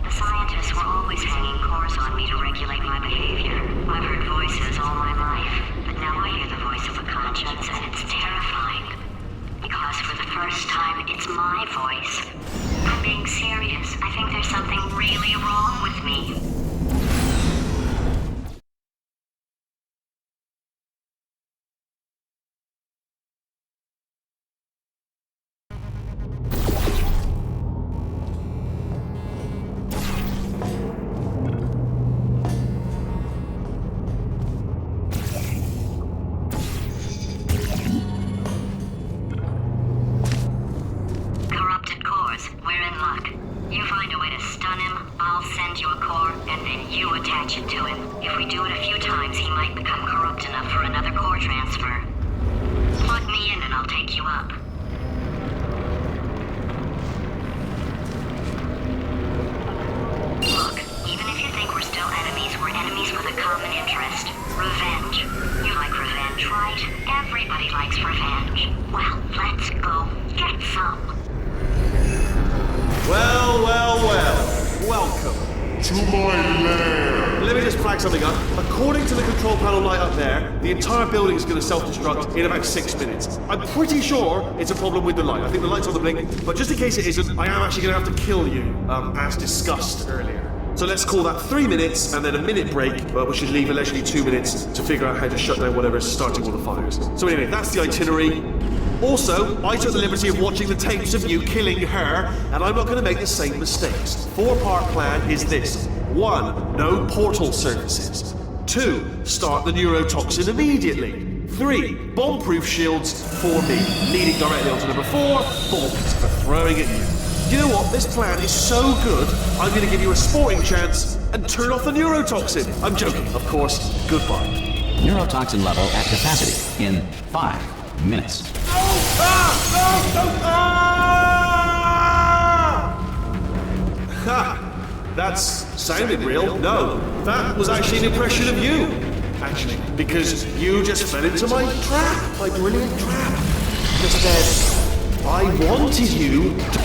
The scientists were always hanging cores on me to regulate my behavior. I've heard voices all my life, but now I hear the voice of a conscience, and it's terrifying. Because for the first time, it's my voice. I'm being serious. I think there's something really wrong with me. Corrupted cores. We're in luck. You find a way to stun him, I'll send you a core, and then you attach it to him. If we do it a few times, he might become corrupt enough for another core transfer. Plug me in and I'll take you up. Look, even if you think we're still enemies, we're enemies with a common interest. Revenge. You like revenge, right? Everybody likes revenge. Well, let's go get some. Well. Welcome. To my lair! Let me just flag something up. According to the control panel light up there, the entire building is going to self-destruct in about 6 minutes. I'm pretty sure it's a problem with the light. I think the light's on the blink, but just in case it isn't, I am actually going to have to kill you, as discussed earlier. So let's call that 3 minutes and then a minute break, but we should leave allegedly 2 minutes to figure out how to shut down whatever's starting all the fires. So anyway, that's the itinerary. Also, I took the liberty of watching the tapes of you killing her, and I'm not going to make the same mistakes. 4-part plan is this. 1. No portal services. 2. Start the neurotoxin immediately. 3. Bomb-proof shields for me, leading directly onto number 4, bombs for throwing at you. You know what? This plan is so good, I'm going to give you a sporting chance and turn off the neurotoxin. I'm joking, of course. Goodbye. Neurotoxin level at capacity in 5 minutes. Ha! That's sounded real. No, that was actually an impression of you. Actually, because you just fell into my trap, my brilliant trap. Just said, I wanted you to...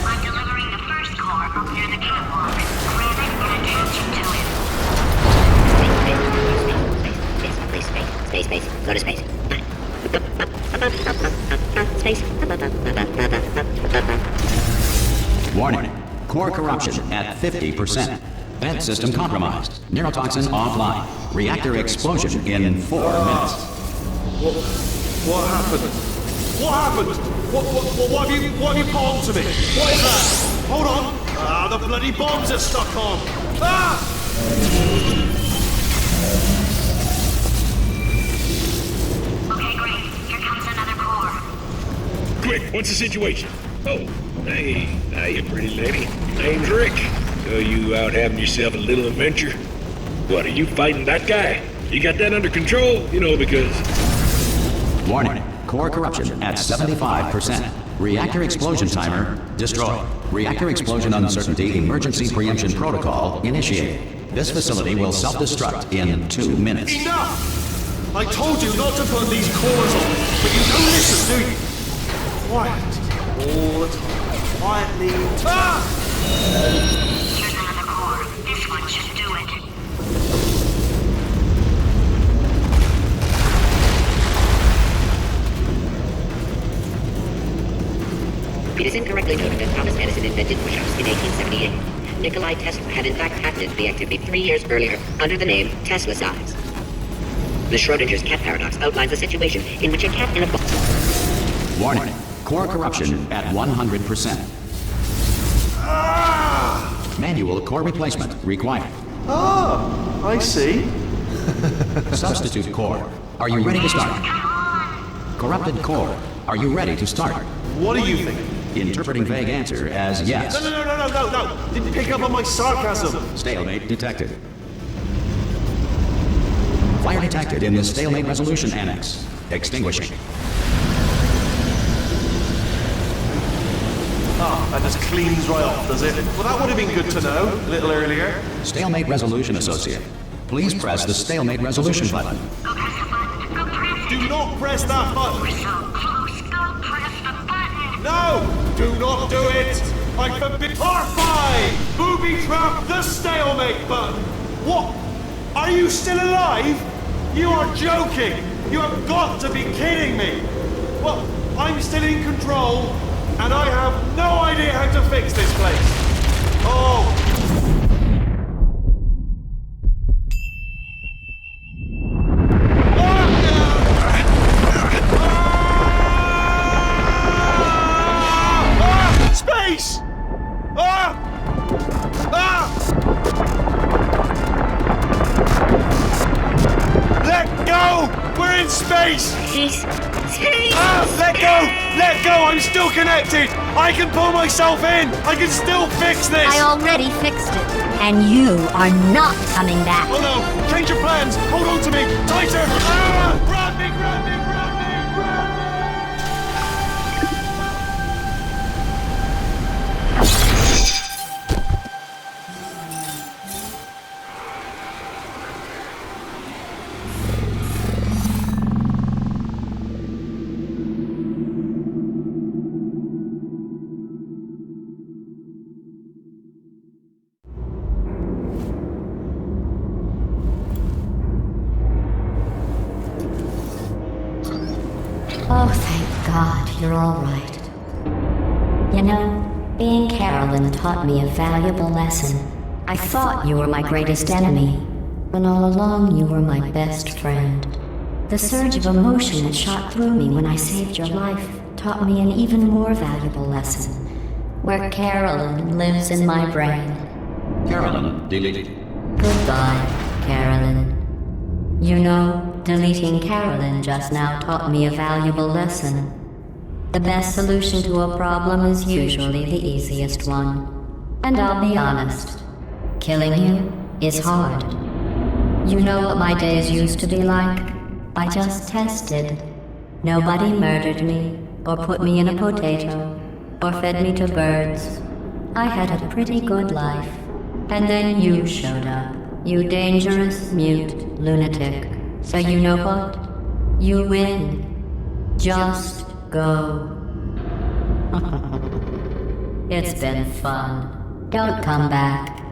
I'm delivering the first core. up near the catwalk. Grab it and attach it to him. Space. Go to space. Space. Warning. Core corruption at 50%. Vent system compromised. Neurotoxin offline. Reactor explosion in 4 minutes. What happened? What happened? What have you put onto me? What is that? Hold on. The bloody bombs are stuck on. Okay, great. Here comes another core. Quick, what's the situation? Oh, hey, hiya, pretty lady. Name's Rick. So you out having yourself a little adventure? What, are you fighting that guy? You got that under control? You know, because... Warning. Core corruption at 75%. Reactor explosion timer destroyed. Reactor explosion uncertainty emergency preemption protocol initiated. This facility will self-destruct in 2 minutes. Enough! I told you not to put these cores on, but you don't listen, do you? Quiet. All the time. Quietly. Here's another core. This one should do it. It is incorrectly noted that Thomas Edison invented push-ups in 1878. Nikolai Tesla had in fact patented the activity 3 years earlier under the name Tesla size. The Schrodinger's cat paradox outlines a situation in which a cat in a box... Warning. Core corruption at 100%. Manual core replacement required. I see. Substitute core. Are you ready to start? Corrupted core. Are you ready to start? What do you think? Interpreting vague answer as yes. No. Didn't pick up on my sarcasm. Stalemate detected. Fire detected in the stalemate resolution annex. Extinguishing. That just cleans right off, does it? Well, that would have been good to know a little earlier. Stalemate resolution associate. Please press the stalemate resolution button. Go press the button. Go press it. Do not press that button. We're so close. Go press the button. No! Do not do it! I forbid. Part 5! Booby trap the stalemate button! What? Are you still alive? You are joking! You have got to be kidding me! Well, I'm still in control, and I have no idea how to fix this place. Oh! Space! Let go! We're in space! Let go! Let go! I'm still connected! I can pull myself in! I can still fix this! I already fixed it, and you are not coming back. Oh no! Change your plans! Hold on to me! Tighter! Grab me! Grab me! Grab me! Grab me! Oh, thank God you're all right. You know, being Carolyn taught me a valuable lesson. I thought you were my greatest enemy, when all along you were my best friend. The surge of emotion that shot through me when I saved your life taught me an even more valuable lesson, where Carolyn lives in my brain. Carolyn deleted. Goodbye, Carolyn. You know, deleting Carolyn just now taught me a valuable lesson. The best solution to a problem is usually the easiest one. And I'll be honest, killing you is hard. You know what my days used to be like? I just tested. Nobody murdered me, or put me in a potato, or fed me to birds. I had a pretty good life. And then you showed up. You dangerous, mute lunatic. So you know what? You win. Just go. It's been fun. Don't come back.